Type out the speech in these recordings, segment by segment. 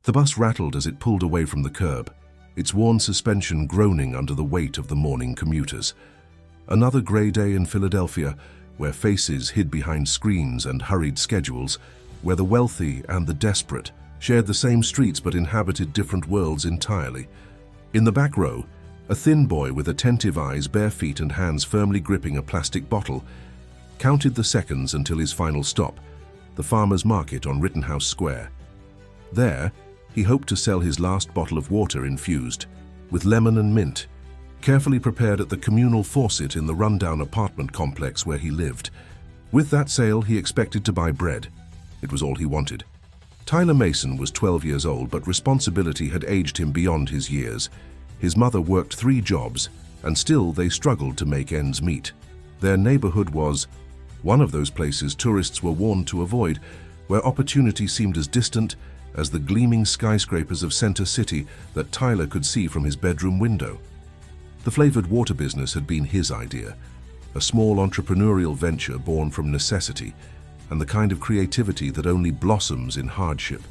The bus rattled as it pulled away from the curb, its worn suspension groaning under the weight of the morning commuters. Another grey day in Philadelphia, where faces hid behind screens and hurried schedules, where the wealthy and the desperate shared the same streets but inhabited different worlds entirely. In the back row, a thin boy with attentive eyes, bare feet and hands firmly gripping a plastic bottle, counted the seconds until his final stop, the farmer's market on Rittenhouse Square. There, he hoped to sell his last bottle of water infused with lemon and mint, carefully prepared at the communal faucet in the rundown apartment complex where he lived. With that sale, he expected to buy bread. It was all he wanted. Tyler Mason was 12 years old, but responsibility had aged him beyond his years. His mother worked 3 jobs, and still they struggled to make ends meet. Their neighborhood was one of those places tourists were warned to avoid, where opportunity seemed as distant as the gleaming skyscrapers of Center City that Tyler could see from his bedroom window. The flavored water business had been his idea, a small entrepreneurial venture born from necessity and the kind of creativity that only blossoms in hardship.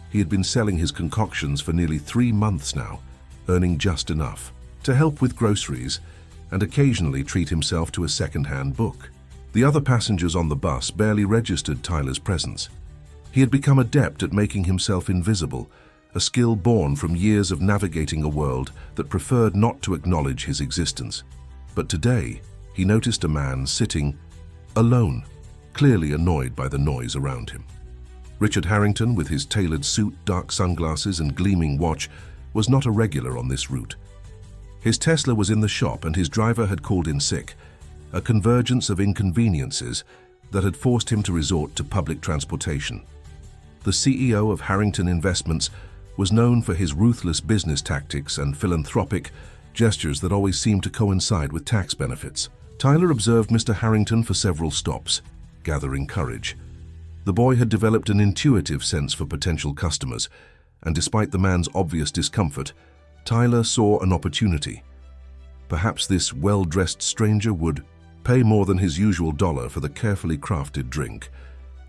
He had been selling his concoctions for nearly 3 months now, earning just enough to help with groceries and occasionally treat himself to a second-hand book. The other passengers on the bus barely registered Tyler's presence. He had become adept at making himself invisible, a skill born from years of navigating a world that preferred not to acknowledge his existence. But today, he noticed a man sitting alone, clearly annoyed by the noise around him. Richard Harrington, with his tailored suit, dark sunglasses and gleaming watch, was not a regular on this route. His Tesla was in the shop and his driver had called in sick, a convergence of inconveniences that had forced him to resort to public transportation. The CEO of Harrington Investments was known for his ruthless business tactics and philanthropic gestures that always seemed to coincide with tax benefits. Tyler observed Mr. Harrington for several stops, gathering courage. The boy had developed an intuitive sense for potential customers, and despite the man's obvious discomfort, Tyler saw an opportunity. Perhaps this well-dressed stranger would pay more than his usual $1 for the carefully crafted drink.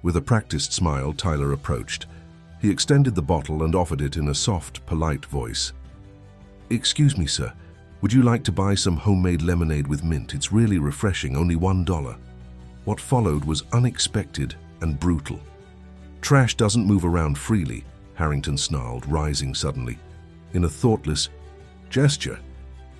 With a practiced smile, Tyler approached. He extended the bottle and offered it in a soft, polite voice. "Excuse me, sir. Would you like to buy some homemade lemonade with mint? It's really refreshing, only $1. What followed was unexpected and brutal. "Trash doesn't move around freely," Harrington snarled, rising suddenly. In a thoughtless gesture,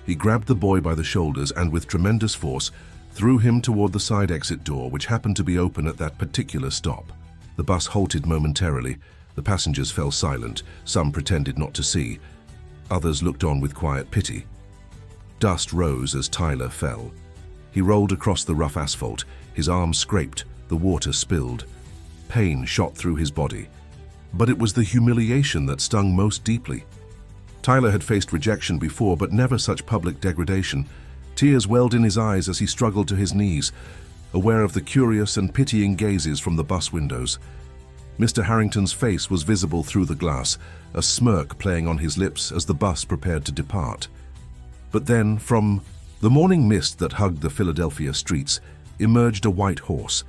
he grabbed the boy by the shoulders and with tremendous force threw him toward the side exit door, which happened to be open at that particular stop. The bus halted momentarily. The passengers fell silent. Some pretended not to see. Others looked on with quiet pity. Dust rose as Tyler fell. He rolled across the rough asphalt. His arms scraped. The water spilled. Pain shot through his body. But it was the humiliation that stung most deeply. Tyler had faced rejection before, but never such public degradation. Tears welled in his eyes as he struggled to his knees, aware of the curious and pitying gazes from the bus windows. Mr. Harrington's face was visible through the glass, a smirk playing on his lips as the bus prepared to depart. But then, from the morning mist that hugged the Philadelphia streets, emerged a white horse.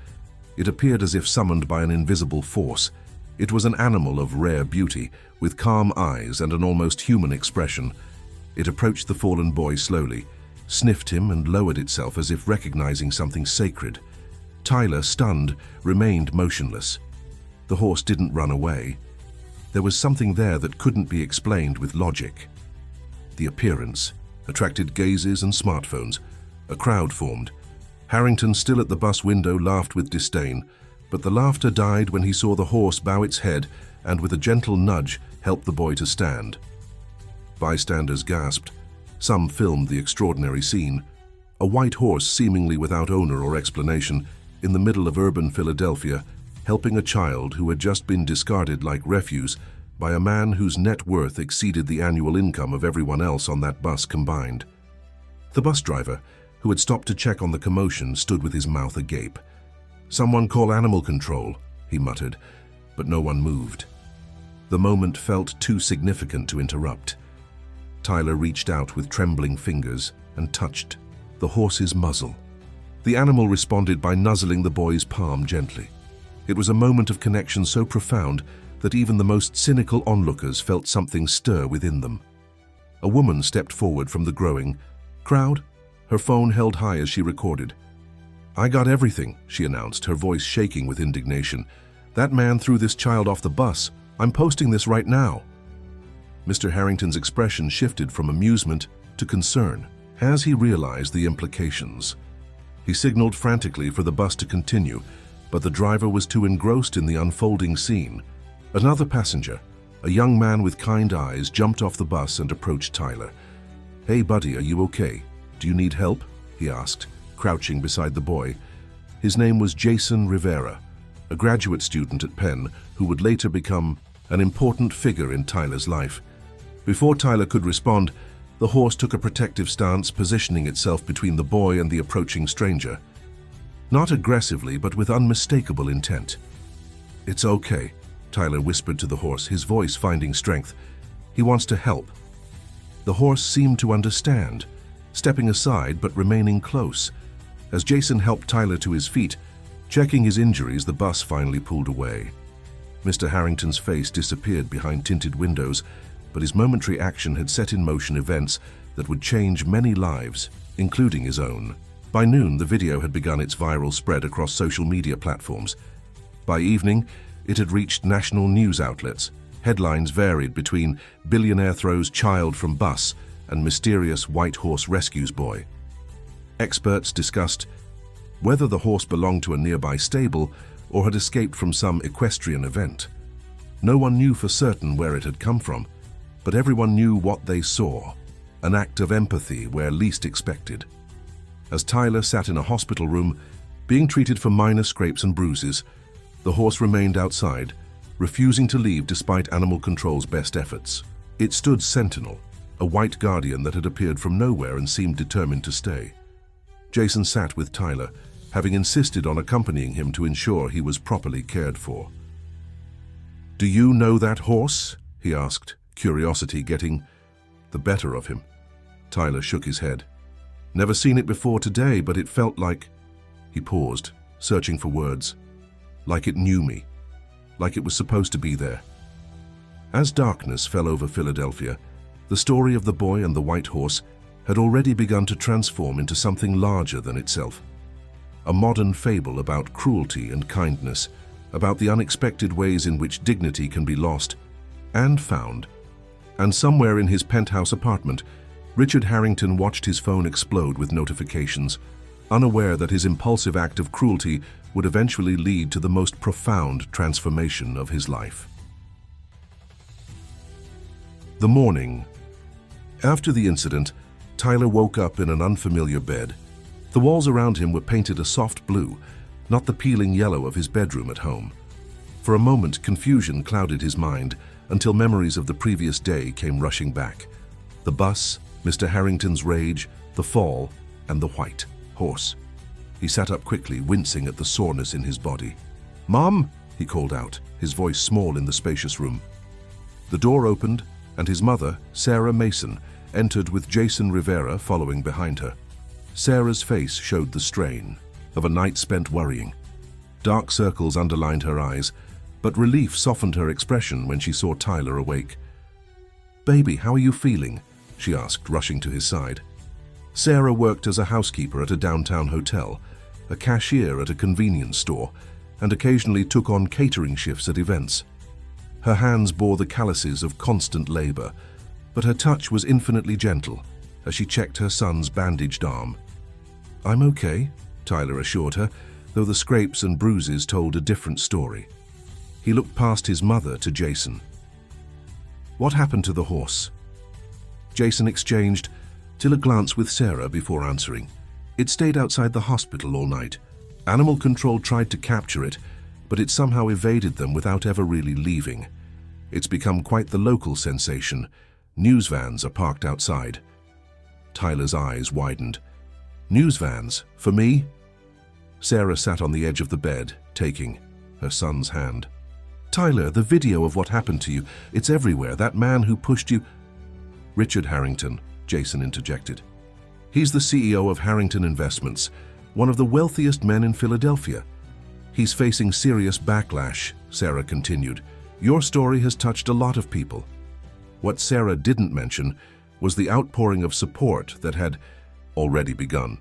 It appeared as if summoned by an invisible force. It was an animal of rare beauty, with calm eyes and an almost human expression. It approached the fallen boy slowly, sniffed him and lowered itself as if recognizing something sacred. Tyler, stunned, remained motionless. The horse didn't run away. There was something there that couldn't be explained with logic. The appearance attracted gazes and smartphones. A crowd formed. Harrington, still at the bus window, laughed with disdain, but the laughter died when he saw the horse bow its head and with a gentle nudge help the boy to stand. Bystanders gasped. Some filmed the extraordinary scene. A white horse, seemingly without owner or explanation, in the middle of urban Philadelphia, helping a child who had just been discarded like refuse by a man whose net worth exceeded the annual income of everyone else on that bus combined. The bus driver, who had stopped to check on the commotion, stood with his mouth agape. "Someone call animal control," he muttered, but no one moved. The moment felt too significant to interrupt. Tyler reached out with trembling fingers and touched the horse's muzzle. The animal responded by nuzzling the boy's palm gently. It was a moment of connection so profound that even the most cynical onlookers felt something stir within them. A woman stepped forward from the growing crowd, her phone held high as she recorded. "I got everything," she announced, her voice shaking with indignation. "That man threw this child off the bus. I'm posting this right now." Mr. Harrington's expression shifted from amusement to concern as he realized the implications. He signaled frantically for the bus to continue, but the driver was too engrossed in the unfolding scene. Another passenger, a young man with kind eyes, jumped off the bus and approached Tyler. "Hey buddy, are you okay? Do you need help?" he asked, crouching beside the boy. His name was Jason Rivera, a graduate student at Penn who would later become an important figure in Tyler's life. Before Tyler could respond, the horse took a protective stance, positioning itself between the boy and the approaching stranger. Not aggressively, but with unmistakable intent. "It's okay," Tyler whispered to the horse, his voice finding strength. "He wants to help." The horse seemed to understand, stepping aside but remaining close. As Jason helped Tyler to his feet, checking his injuries, the bus finally pulled away. Mr. Harrington's face disappeared behind tinted windows, but his momentary action had set in motion events that would change many lives, including his own. By noon, the video had begun its viral spread across social media platforms. By evening, it had reached national news outlets. Headlines varied between "Billionaire throws child from bus" and "Mysterious white horse rescues boy." Experts discussed whether the horse belonged to a nearby stable or had escaped from some equestrian event. No one knew for certain where it had come from, but everyone knew what they saw, an act of empathy where least expected. As Tyler sat in a hospital room, being treated for minor scrapes and bruises, the horse remained outside, refusing to leave despite animal control's best efforts. It stood sentinel, a white guardian that had appeared from nowhere and seemed determined to stay. Jason sat with Tyler, having insisted on accompanying him to ensure he was properly cared for. "Do you know that horse?" he asked, curiosity getting the better of him. Tyler shook his head. "Never seen it before today, but it felt like..." He paused, searching for words. "Like it knew me. Like it was supposed to be there." As darkness fell over Philadelphia, the story of the boy and the white horse had already begun to transform into something larger than itself. A modern fable about cruelty and kindness, about the unexpected ways in which dignity can be lost and found. And somewhere in his penthouse apartment, Richard Harrington watched his phone explode with notifications, unaware that his impulsive act of cruelty would eventually lead to the most profound transformation of his life. The morning. After the incident, Tyler woke up in an unfamiliar bed. The walls around him were painted a soft blue, not the peeling yellow of his bedroom at home. For a moment, confusion clouded his mind until memories of the previous day came rushing back. The bus, Mr. Harrington's rage, the fall, and the white horse. He sat up quickly, wincing at the soreness in his body. "Mom!" he called out, his voice small in the spacious room. The door opened, and his mother, Sarah Mason, entered with Jason Rivera following behind her. Sarah's face showed the strain of a night spent worrying. Dark circles underlined her eyes, but relief softened her expression when she saw Tyler awake. "Baby, how are you feeling?" she asked, rushing to his side. Sarah worked as a housekeeper at a downtown hotel, a cashier at a convenience store, and occasionally took on catering shifts at events. Her hands bore the calluses of constant labor, but her touch was infinitely gentle as she checked her son's bandaged arm. "I'm okay," Tyler assured her, though the scrapes and bruises told a different story. He looked past his mother to Jason. "What happened to the horse?" Jason exchanged a glance with Sarah before answering. "It stayed outside the hospital all night. Animal control tried to capture it, but it somehow evaded them without ever really leaving. It's become quite the local sensation. News vans are parked outside." Tyler's eyes widened. "News vans? For me?" Sarah sat on the edge of the bed, taking her son's hand. "Tyler, the video of what happened to you, it's everywhere. That man who pushed you..." "Richard Harrington," Jason interjected. "He's the CEO of Harrington Investments, one of the wealthiest men in Philadelphia. He's facing serious backlash," Sarah continued, Your story has touched a lot of people. What Sarah didn't mention was the outpouring of support that had already begun.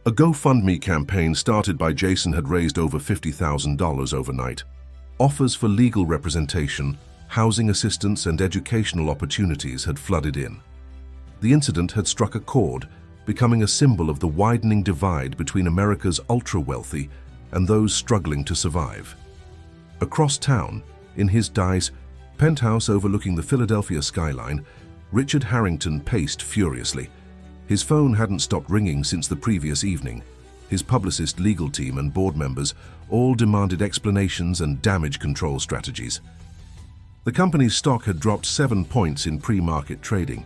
A GoFundMe campaign started by Jason had raised over $50,000 overnight. Offers for legal representation, housing assistance, and educational opportunities had flooded in. The incident had struck a chord, becoming a symbol of the widening divide between America's ultra-wealthy and those struggling to survive. Across town, in his Dice penthouse overlooking the Philadelphia skyline, Richard Harrington paced furiously. His phone hadn't stopped ringing since the previous evening. His publicist, legal team, and board members all demanded explanations and damage control strategies. The company's stock had dropped 7 points in pre-market trading.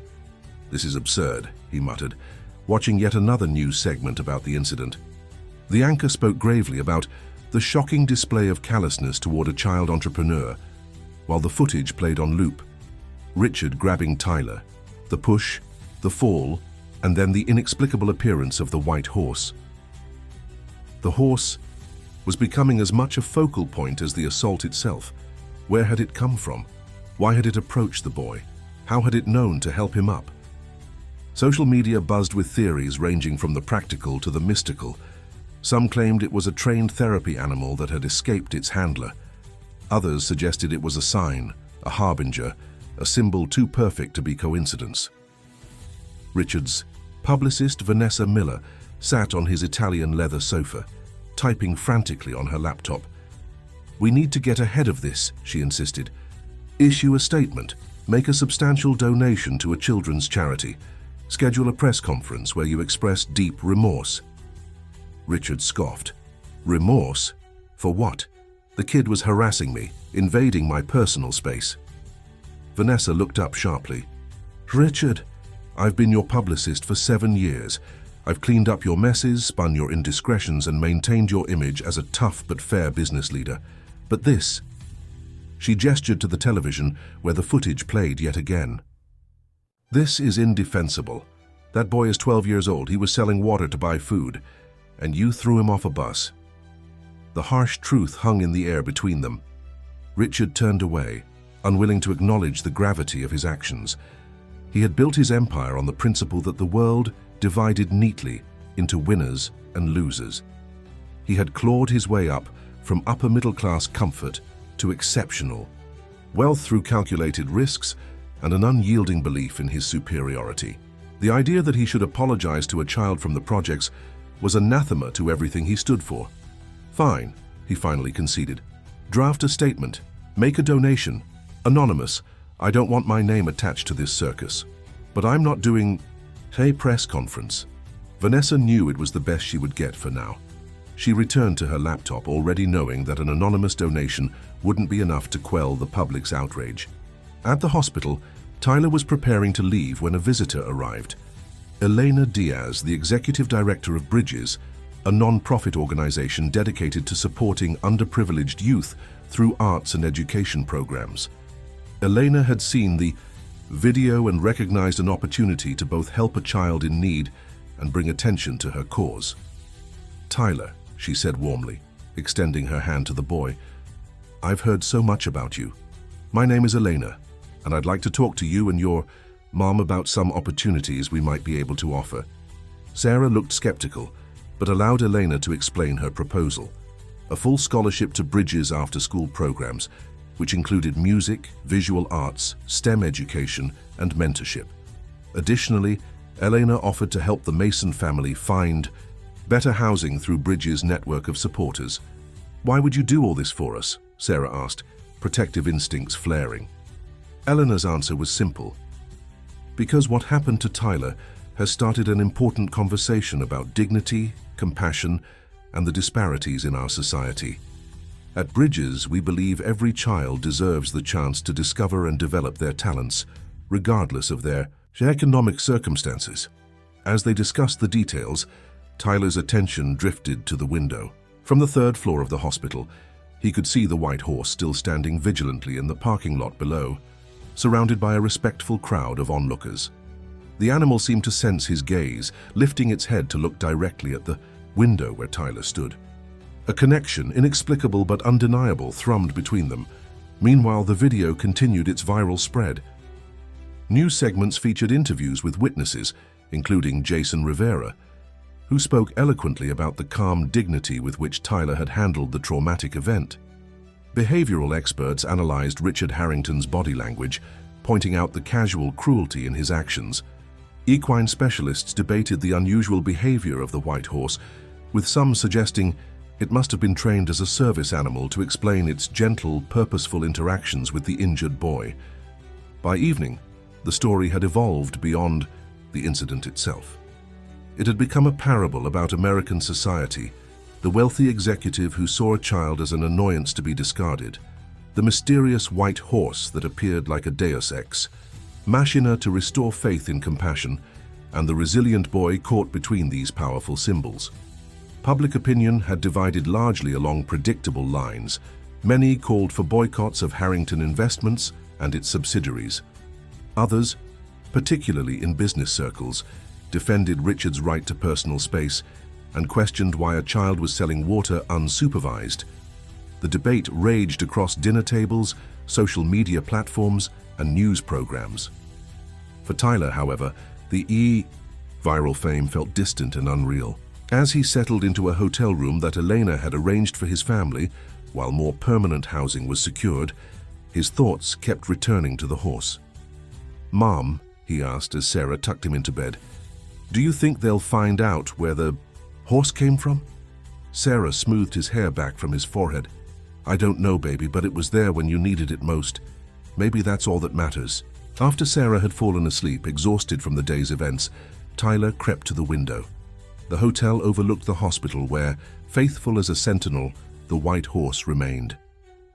"This is absurd," he muttered, watching yet another news segment about the incident. The anchor spoke gravely about the shocking display of callousness toward a child entrepreneur, while the footage played on loop. Richard grabbing Tyler, the push, the fall, and then the inexplicable appearance of the white horse. The horse was becoming as much a focal point as the assault itself. Where had it come from? Why had it approached the boy? How had it known to help him up? Social media buzzed with theories ranging from the practical to the mystical. Some claimed it was a trained therapy animal that had escaped its handler. Others suggested it was a sign, a harbinger, a symbol too perfect to be coincidence. Richard's publicist, Vanessa Miller, sat on his Italian leather sofa, typing frantically on her laptop. "We need to get ahead of this," she insisted. "Issue a statement, make a substantial donation to a children's charity, schedule a press conference where you express deep remorse." Richard scoffed. "Remorse? For what? The kid was harassing me, invading my personal space." Vanessa looked up sharply. "Richard, I've been your publicist for 7 years. I've cleaned up your messes, spun your indiscretions, and maintained your image as a tough but fair business leader. But this..." She gestured to the television where the footage played yet again. "This is indefensible. That boy is 12 years old. He was selling water to buy food, and you threw him off a bus." The harsh truth hung in the air between them. Richard turned away, unwilling to acknowledge the gravity of his actions. He had built his empire on the principle that the world divided neatly into winners and losers. He had clawed his way up from upper-middle-class comfort to exceptional wealth through calculated risks and an unyielding belief in his superiority. The idea that he should apologize to a child from the projects was anathema to everything he stood for. "Fine," he finally conceded. "Draft a statement. Make a donation. Anonymous. I don't want my name attached to this circus. But I'm not doing a press conference." Vanessa knew it was the best she would get for now. She returned to her laptop, already knowing that an anonymous donation wouldn't be enough to quell the public's outrage. At the hospital, Tyler was preparing to leave when a visitor arrived. Elena Diaz, the executive director of Bridges, a non-profit organization dedicated to supporting underprivileged youth through arts and education programs. Elena had seen the video and recognized an opportunity to both help a child in need and bring attention to her cause. "Tyler," she said warmly, extending her hand to the boy, "I've heard so much about you. My name is Elena, and I'd like to talk to you and your mom about some opportunities we might be able to offer." Sarah looked skeptical, but allowed Elena to explain her proposal. A full scholarship to Bridges after-school programs, which included music, visual arts, STEM education, and mentorship. Additionally, Elena offered to help the Mason family find better housing through Bridges' network of supporters. "Why would you do all this for us?" Sarah asked, protective instincts flaring. Eleanor's answer was simple. "Because what happened to Tyler has started an important conversation about dignity, compassion, and the disparities in our society. At Bridges, we believe every child deserves the chance to discover and develop their talents, regardless of their economic circumstances." As they discussed the details, Tyler's attention drifted to the window. From the 3rd floor of the hospital, he could see the white horse still standing vigilantly in the parking lot below, surrounded by a respectful crowd of onlookers. The animal seemed to sense his gaze, lifting its head to look directly at the window where Tyler stood. A connection, inexplicable but undeniable, thrummed between them. Meanwhile, the video continued its viral spread. News segments featured interviews with witnesses, including Jason Rivera, who spoke eloquently about the calm dignity with which Tyler had handled the traumatic event. Behavioral experts analyzed Richard Harrington's body language, pointing out the casual cruelty in his actions. Equine specialists debated the unusual behavior of the white horse, with some suggesting it must have been trained as a service animal to explain its gentle, purposeful interactions with the injured boy. By evening, the story had evolved beyond the incident itself. It had become a parable about American society, the wealthy executive who saw a child as an annoyance to be discarded, the mysterious white horse that appeared like a deus ex, machina to restore faith in compassion, and the resilient boy caught between these powerful symbols. Public opinion had divided largely along predictable lines. Many called for boycotts of Harrington Investments and its subsidiaries. Others, particularly in business circles, defended Richard's right to personal space and questioned why a child was selling water unsupervised. The debate raged across dinner tables, social media platforms, and news programs. For Tyler, however, the viral fame felt distant and unreal. As he settled into a hotel room that Elena had arranged for his family, while more permanent housing was secured, his thoughts kept returning to the horse. "Mom," he asked as Sarah tucked him into bed, "do you think they'll find out where the horse came from?" Sarah smoothed his hair back from his forehead. "I don't know, baby, but it was there when you needed it most. Maybe that's all that matters." After Sarah had fallen asleep, exhausted from the day's events, Tyler crept to the window. The hotel overlooked the hospital where, faithful as a sentinel, the white horse remained.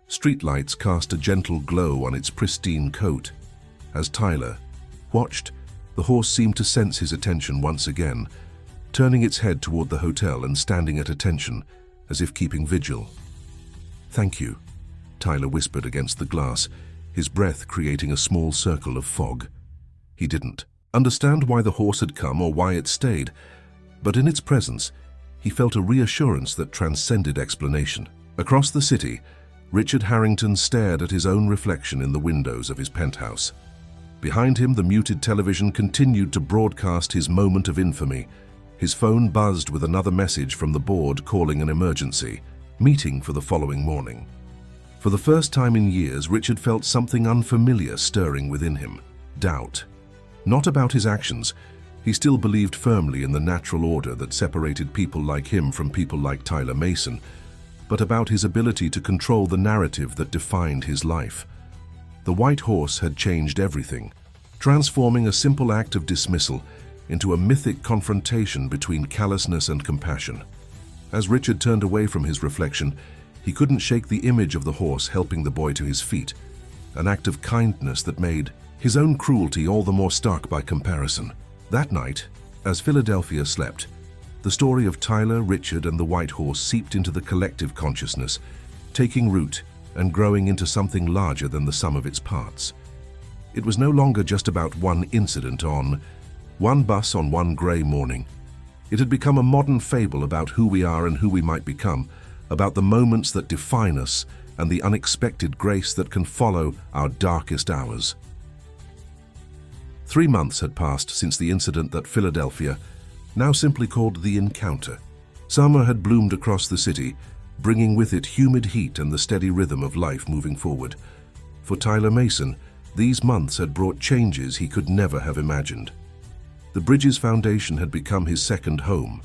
Streetlights cast a gentle glow on its pristine coat. As Tyler watched, the horse seemed to sense his attention once again, turning its head toward the hotel and standing at attention, as if keeping vigil. "Thank you," Tyler whispered against the glass, his breath creating a small circle of fog. He didn't understand why the horse had come or why it stayed, but in its presence, he felt a reassurance that transcended explanation. Across the city, Richard Harrington stared at his own reflection in the windows of his penthouse. Behind him, the muted television continued to broadcast his moment of infamy. His phone buzzed with another message from the board calling an emergency meeting for the following morning. For the first time in years, Richard felt something unfamiliar stirring within him. Doubt. Not about his actions. He still believed firmly in the natural order that separated people like him from people like Tyler Mason, but about his ability to control the narrative that defined his life. The white horse had changed everything, transforming a simple act of dismissal into a mythic confrontation between callousness and compassion. As Richard turned away from his reflection, he couldn't shake the image of the horse helping the boy to his feet, an act of kindness that made his own cruelty all the more stark by comparison. That night, as Philadelphia slept, the story of Tyler, Richard, and the white horse seeped into the collective consciousness, taking root and growing into something larger than the sum of its parts. It was no longer just about one incident on one bus on one grey morning. It had become a modern fable about who we are and who we might become, about the moments that define us and the unexpected grace that can follow our darkest hours. 3 months had passed since the incident at Philadelphia, now simply called the Encounter. Summer had bloomed across the city, bringing with it humid heat and the steady rhythm of life moving forward. For Tyler Mason, these months had brought changes he could never have imagined. The Bridges Foundation had become his second home.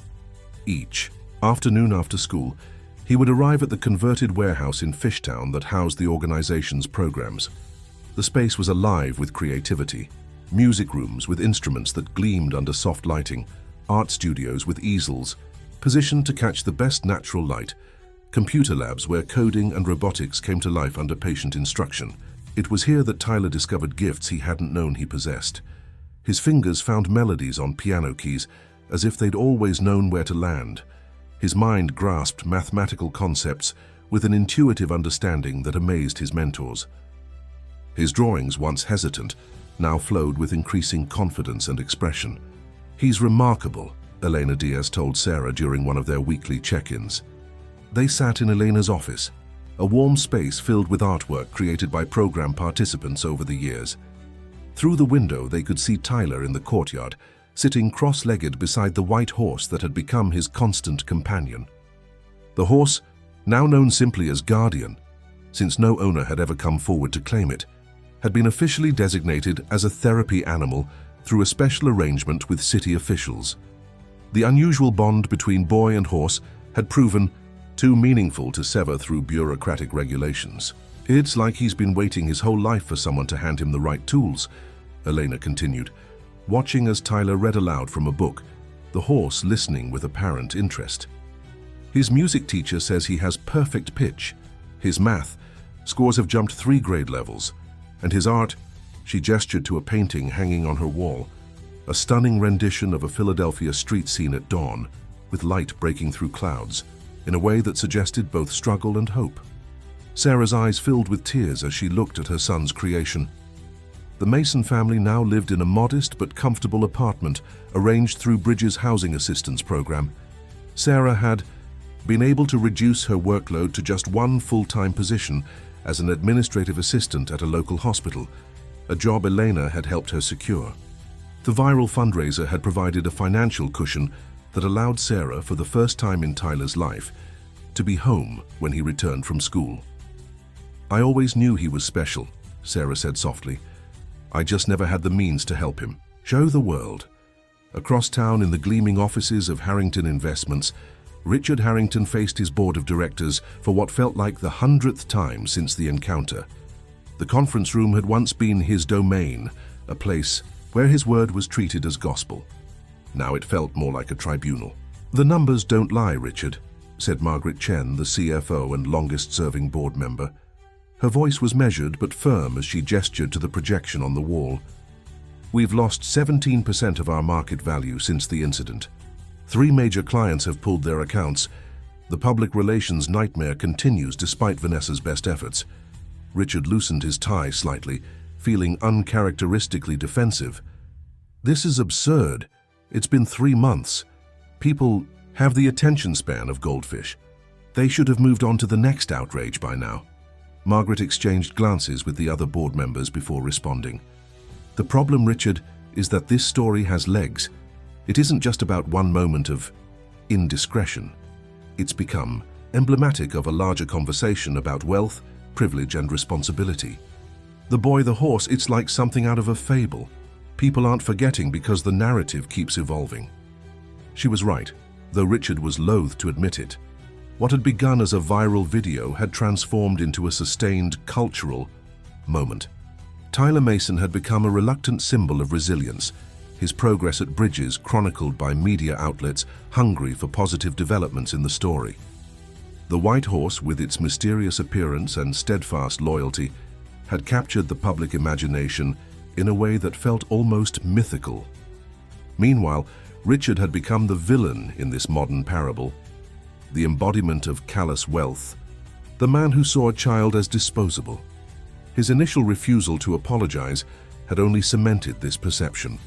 Each afternoon after school, he would arrive at the converted warehouse in Fishtown that housed the organization's programs. The space was alive with creativity. Music rooms with instruments that gleamed under soft lighting, art studios with easels, positioned to catch the best natural light, computer labs where coding and robotics came to life under patient instruction. It was here that Tyler discovered gifts he hadn't known he possessed. His fingers found melodies on piano keys as if they'd always known where to land. His mind grasped mathematical concepts with an intuitive understanding that amazed his mentors. His drawings, once hesitant, now flowed with increasing confidence and expression. "He's remarkable," Elena Diaz told Sarah during one of their weekly check-ins. They sat in Elena's office, a warm space filled with artwork created by program participants over the years. Through the window they could see Tyler in the courtyard, sitting cross-legged beside the white horse that had become his constant companion. The horse, now known simply as Guardian, since no owner had ever come forward to claim it, had been officially designated as a therapy animal through a special arrangement with city officials. The unusual bond between boy and horse had proven too meaningful to sever through bureaucratic regulations. "It's like he's been waiting his whole life for someone to hand him the right tools," Elena continued, watching as Tyler read aloud from a book, the horse listening with apparent interest. "His music teacher says he has perfect pitch. His math scores have jumped 3 grade levels. And his art," she gestured to a painting hanging on her wall, a stunning rendition of a Philadelphia street scene at dawn, with light breaking through clouds, in a way that suggested both struggle and hope. Sarah's eyes filled with tears as she looked at her son's creation. The Mason family now lived in a modest but comfortable apartment arranged through Bridges' housing assistance program. Sarah had been able to reduce her workload to just one full-time position as an administrative assistant at a local hospital, a job Elena had helped her secure. The viral fundraiser had provided a financial cushion that allowed Sarah, for the first time in Tyler's life, to be home when he returned from school. "I always knew he was special," Sarah said softly. "I just never had the means to help him." Show the world. Across town in the gleaming offices of Harrington Investments, Richard Harrington faced his board of directors for what felt like the 100th time since the encounter. The conference room had once been his domain, a place where his word was treated as gospel. Now it felt more like a tribunal. "The numbers don't lie, Richard," said Margaret Chen, the CFO and longest-serving board member. Her voice was measured but firm as she gestured to the projection on the wall. "We've lost 17% of our market value since the incident. 3 major clients have pulled their accounts. The public relations nightmare continues despite Vanessa's best efforts." Richard loosened his tie slightly, feeling uncharacteristically defensive. "This is absurd. It's been 3 months. People have the attention span of goldfish. They should have moved on to the next outrage by now." Margaret exchanged glances with the other board members before responding. "The problem, Richard, is that this story has legs. It isn't just about one moment of indiscretion. It's become emblematic of a larger conversation about wealth, privilege, and responsibility. The boy, the horse, it's like something out of a fable. People aren't forgetting because the narrative keeps evolving." She was right, though Richard was loath to admit it. What had begun as a viral video had transformed into a sustained cultural moment. Tyler Mason had become a reluctant symbol of resilience, his progress at Bridges chronicled by media outlets hungry for positive developments in the story. The white horse, with its mysterious appearance and steadfast loyalty, had captured the public imagination in a way that felt almost mythical. Meanwhile, Richard had become the villain in this modern parable, the embodiment of callous wealth, the man who saw a child as disposable. His initial refusal to apologize had only cemented this perception.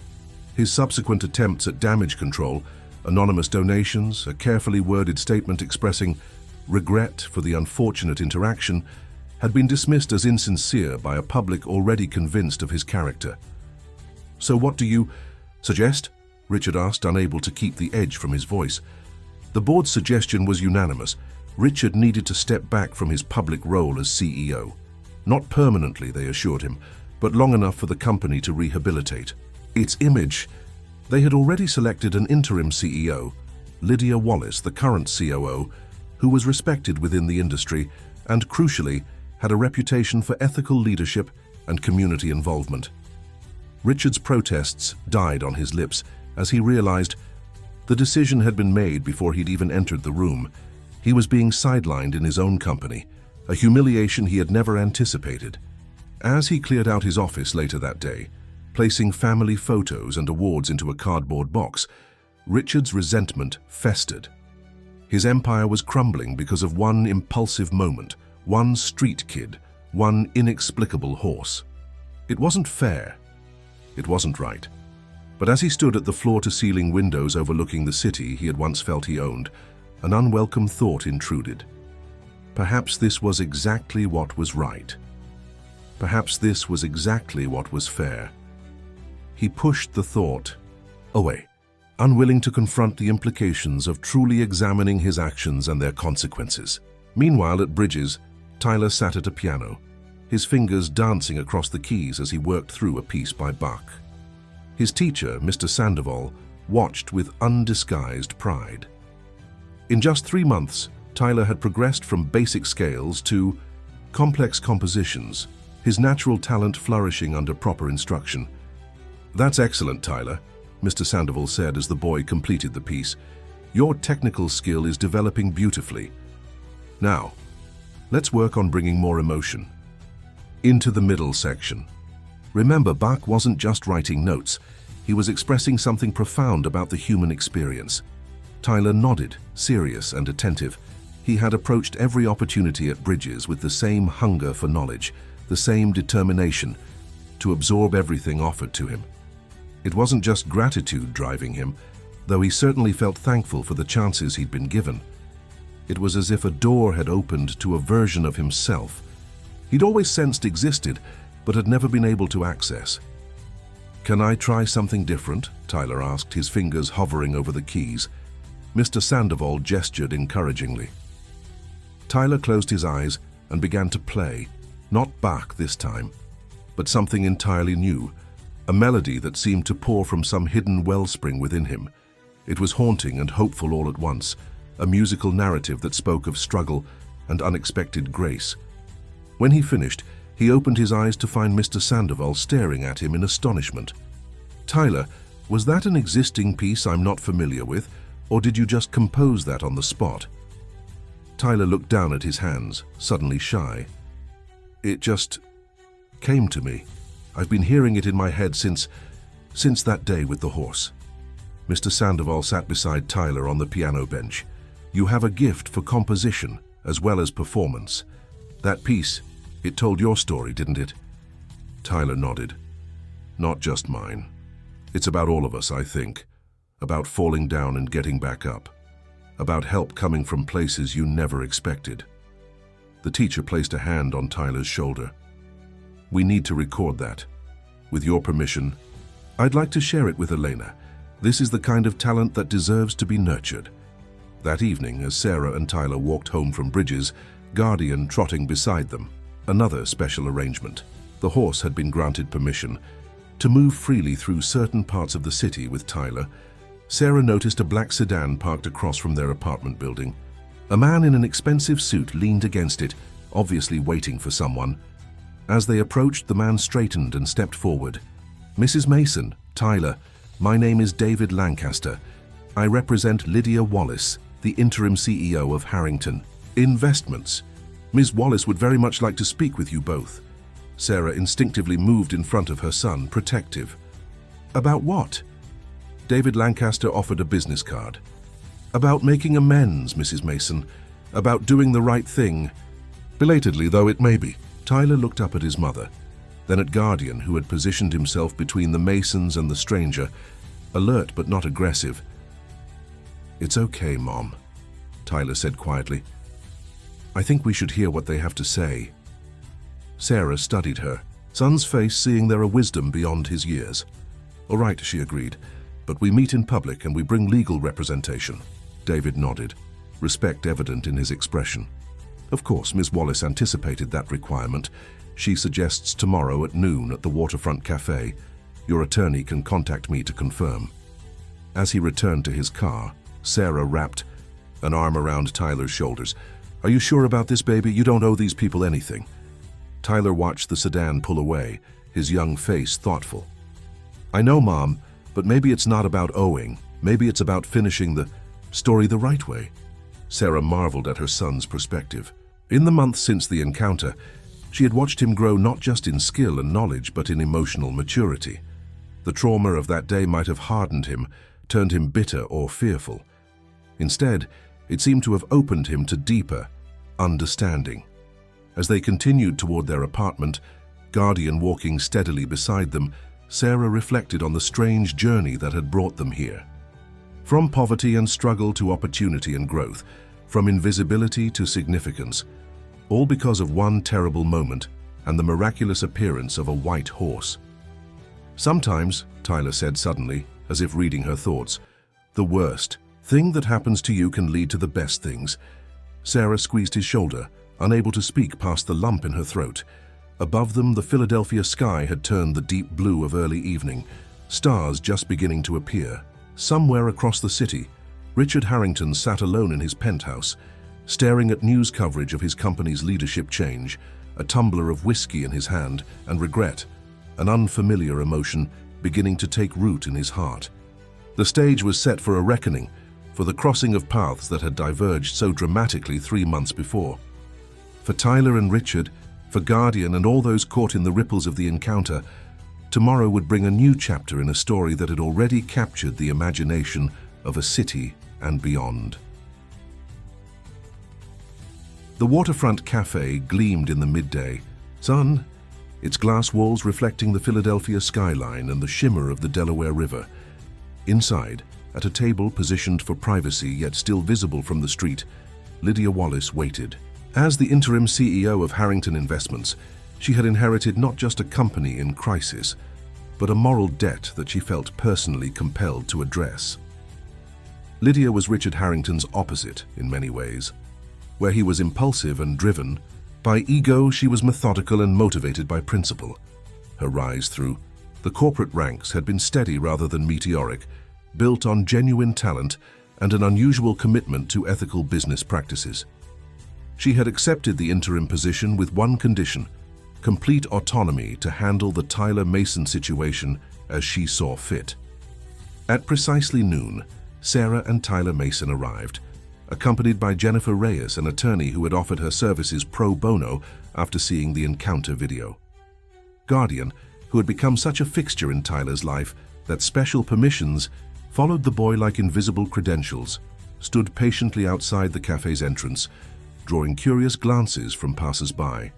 His subsequent attempts at damage control, anonymous donations, a carefully worded statement expressing regret for the unfortunate interaction, had been dismissed as insincere by a public already convinced of his character. "So what do you suggest?" Richard asked, unable to keep the edge from his voice. The board's suggestion was unanimous. Richard needed to step back from his public role as CEO. Not permanently, they assured him, but long enough for the company to rehabilitate its image. They had already selected an interim CEO, Lydia Wallace, the current COO, who was respected within the industry and, crucially, had a reputation for ethical leadership and community involvement. Richard's protests died on his lips as he realized the decision had been made before he'd even entered the room. He was being sidelined in his own company, a humiliation he had never anticipated. As he cleared out his office later that day, placing family photos and awards into a cardboard box, Richard's resentment festered. His empire was crumbling because of one impulsive moment, one street kid, one inexplicable horse. It wasn't fair. It wasn't right. But as he stood at the floor-to-ceiling windows overlooking the city he had once felt he owned, an unwelcome thought intruded. Perhaps this was exactly what was right. Perhaps this was exactly what was fair. He pushed the thought away, unwilling to confront the implications of truly examining his actions and their consequences. Meanwhile, at Bridges, Tyler sat at a piano, his fingers dancing across the keys as he worked through a piece by Bach. His teacher, Mr. Sandoval, watched with undisguised pride. In just 3 months, Tyler had progressed from basic scales to complex compositions, his natural talent flourishing under proper instruction. "That's excellent, Tyler," Mr. Sandoval said as the boy completed the piece. "Your technical skill is developing beautifully. Now, let's work on bringing more emotion into the middle section." Remember, Bach wasn't just writing notes. He was expressing something profound about the human experience. Tyler nodded, serious and attentive. He had approached every opportunity at Bridges with the same hunger for knowledge, the same determination to absorb everything offered to him. It wasn't just gratitude driving him, though he certainly felt thankful for the chances he'd been given. It was as if a door had opened to a version of himself he'd always sensed existed, but had never been able to access. "Can I try something different?" Tyler asked, his fingers hovering over the keys. Mr. Sandoval gestured encouragingly. Tyler closed his eyes and began to play, not Bach this time, but something entirely new, a melody that seemed to pour from some hidden wellspring within him. It was haunting and hopeful all at once, a musical narrative that spoke of struggle and unexpected grace. When he finished, he opened his eyes to find Mr. Sandoval staring at him in astonishment. "Tyler, was that an existing piece I'm not familiar with, or did you just compose that on the spot?" Tyler looked down at his hands, suddenly shy. "It just came to me. I've been hearing it in my head since that day with the horse." Mr. Sandoval sat beside Tyler on the piano bench. "You have a gift for composition as well as performance. That piece, it told your story, didn't it?" Tyler nodded. "Not just mine. It's about all of us, I think. About falling down and getting back up. About help coming from places you never expected." The teacher placed a hand on Tyler's shoulder. "We need to record that. With your permission, I'd like to share it with Elena. This is the kind of talent that deserves to be nurtured." That evening, as Sarah and Tyler walked home from Bridges, Guardian trotting beside them, another special arrangement. The horse had been granted permission to move freely through certain parts of the city with Tyler. Sarah noticed a black sedan parked across from their apartment building. A man in an expensive suit leaned against it, obviously waiting for someone. As they approached, the man straightened and stepped forward. "Mrs. Mason, Tyler, my name is David Lancaster. I represent Lydia Wallace, the interim CEO of Harrington Investments. Ms. Wallace would very much like to speak with you both." Sarah instinctively moved in front of her son, protective. "About what?" David Lancaster offered a business card. "About making amends, Mrs. Mason. About doing the right thing. Belatedly, though it may be." Tyler looked up at his mother, then at Guardian, who had positioned himself between the Masons and the stranger, alert but not aggressive. "It's okay, Mom," Tyler said quietly. "I think we should hear what they have to say." Sarah studied her son's face, seeing there a wisdom beyond his years. "All right," she agreed, "but we meet in public and we bring legal representation." David nodded, respect evident in his expression. "Of course, Ms. Wallace anticipated that requirement. She suggests tomorrow at noon at the Waterfront Cafe. Your attorney can contact me to confirm." As he returned to his car, Sarah wrapped an arm around Tyler's shoulders. "Are you sure about this, baby? You don't owe these people anything." Tyler watched the sedan pull away, his young face thoughtful. "I know, Mom, but maybe it's not about owing. Maybe it's about finishing the story the right way." Sarah marveled at her son's perspective. In the months since the encounter, she had watched him grow not just in skill and knowledge, but in emotional maturity. The trauma of that day might have hardened him, turned him bitter or fearful. Instead, it seemed to have opened him to deeper understanding. As they continued toward their apartment, Guardian walking steadily beside them, Sarah reflected on the strange journey that had brought them here. From poverty and struggle to opportunity and growth, from invisibility to significance, all because of one terrible moment and the miraculous appearance of a white horse. Sometimes, Tyler said suddenly, as if reading her thoughts, the worst thing that happens to you can lead to the best things. Sarah squeezed his shoulder, unable to speak past the lump in her throat. Above them, the Philadelphia sky had turned the deep blue of early evening, stars just beginning to appear. Somewhere across the city, Richard Harrington sat alone in his penthouse, staring at news coverage of his company's leadership change, a tumbler of whiskey in his hand, and regret, an unfamiliar emotion beginning to take root in his heart. The stage was set for a reckoning, for the crossing of paths that had diverged so dramatically 3 months before. For Tyler and Richard, for Guardian and all those caught in the ripples of the encounter, tomorrow would bring a new chapter in a story that had already captured the imagination of a city and beyond. The waterfront cafe gleamed in the midday sun, its glass walls reflecting the Philadelphia skyline and the shimmer of the Delaware River. Inside, at a table positioned for privacy yet still visible from the street, Lydia Wallace waited. As the interim CEO of Harrington Investments, she had inherited not just a company in crisis, but a moral debt that she felt personally compelled to address. Lydia was Richard Harrington's opposite in many ways. Where he was impulsive and driven by ego, she was methodical and motivated by principle. Her rise through the corporate ranks had been steady rather than meteoric, built on genuine talent and an unusual commitment to ethical business practices. She had accepted the interim position with one condition: complete autonomy to handle the Tyler Mason situation as she saw fit. At precisely noon, Sarah and Tyler Mason arrived, accompanied by Jennifer Reyes, an attorney who had offered her services pro bono after seeing the encounter video. Guardian, who had become such a fixture in Tyler's life that special permissions followed the boy like invisible credentials, stood patiently outside the cafe's entrance, drawing curious glances from passers-by.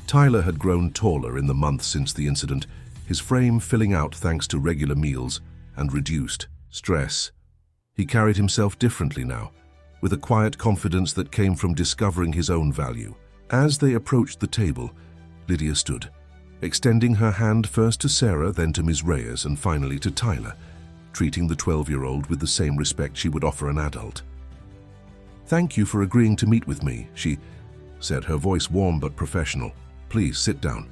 Tyler had grown taller in the months since the incident, his frame filling out thanks to regular meals and reduced stress. He carried himself differently now, with a quiet confidence that came from discovering his own value. As they approached the table, Lydia stood, extending her hand first to Sarah, then to Ms. Reyes, and finally to Tyler, treating the 12-year-old with the same respect she would offer an adult. "Thank you for agreeing to meet with me," she said, her voice warm but professional. "Please sit down."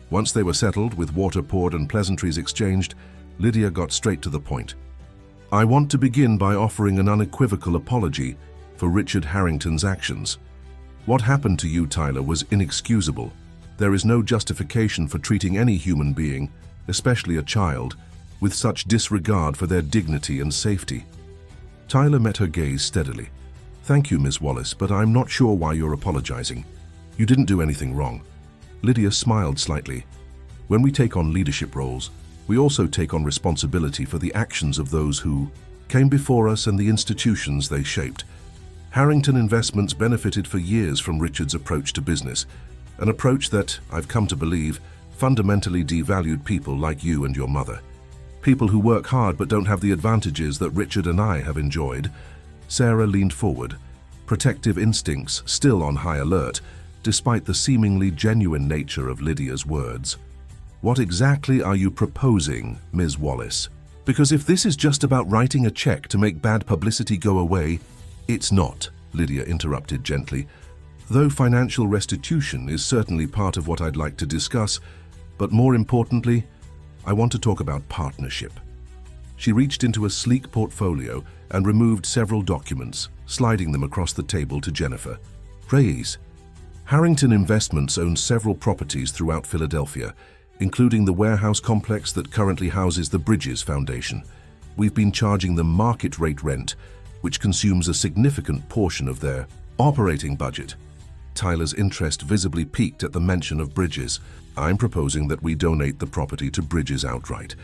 Once they were settled, with water poured and pleasantries exchanged, Lydia got straight to the point. "I want to begin by offering an unequivocal apology for Richard Harrington's actions. What happened to you, Tyler, was inexcusable. There is no justification for treating any human being, especially a child, with such disregard for their dignity and safety." Tyler met her gaze steadily. "Thank you, Ms. Wallace, but I'm not sure why you're apologizing. You didn't do anything wrong." Lydia smiled slightly. "When we take on leadership roles, we also take on responsibility for the actions of those who came before us and the institutions they shaped. Harrington Investments benefited for years from Richard's approach to business, an approach that, I've come to believe, fundamentally devalued people like you and your mother. People who work hard but don't have the advantages that Richard and I have enjoyed." Sarah leaned forward, protective instincts still on high alert, despite the seemingly genuine nature of Lydia's words. "What exactly are you proposing, Ms. Wallace? Because if this is just about writing a check to make bad publicity go away—" "It's not," Lydia interrupted gently. "Though financial restitution is certainly part of what I'd like to discuss, but more importantly, I want to talk about partnership." She reached into a sleek portfolio and removed several documents, sliding them across the table to Jennifer. "Reyes, Harrington Investments owns several properties throughout Philadelphia, including the warehouse complex that currently houses the Bridges Foundation. We've been charging them market rate rent, which consumes a significant portion of their operating budget." Tyler's interest visibly peaked at the mention of Bridges. "I'm proposing that we donate the property to Bridges outright,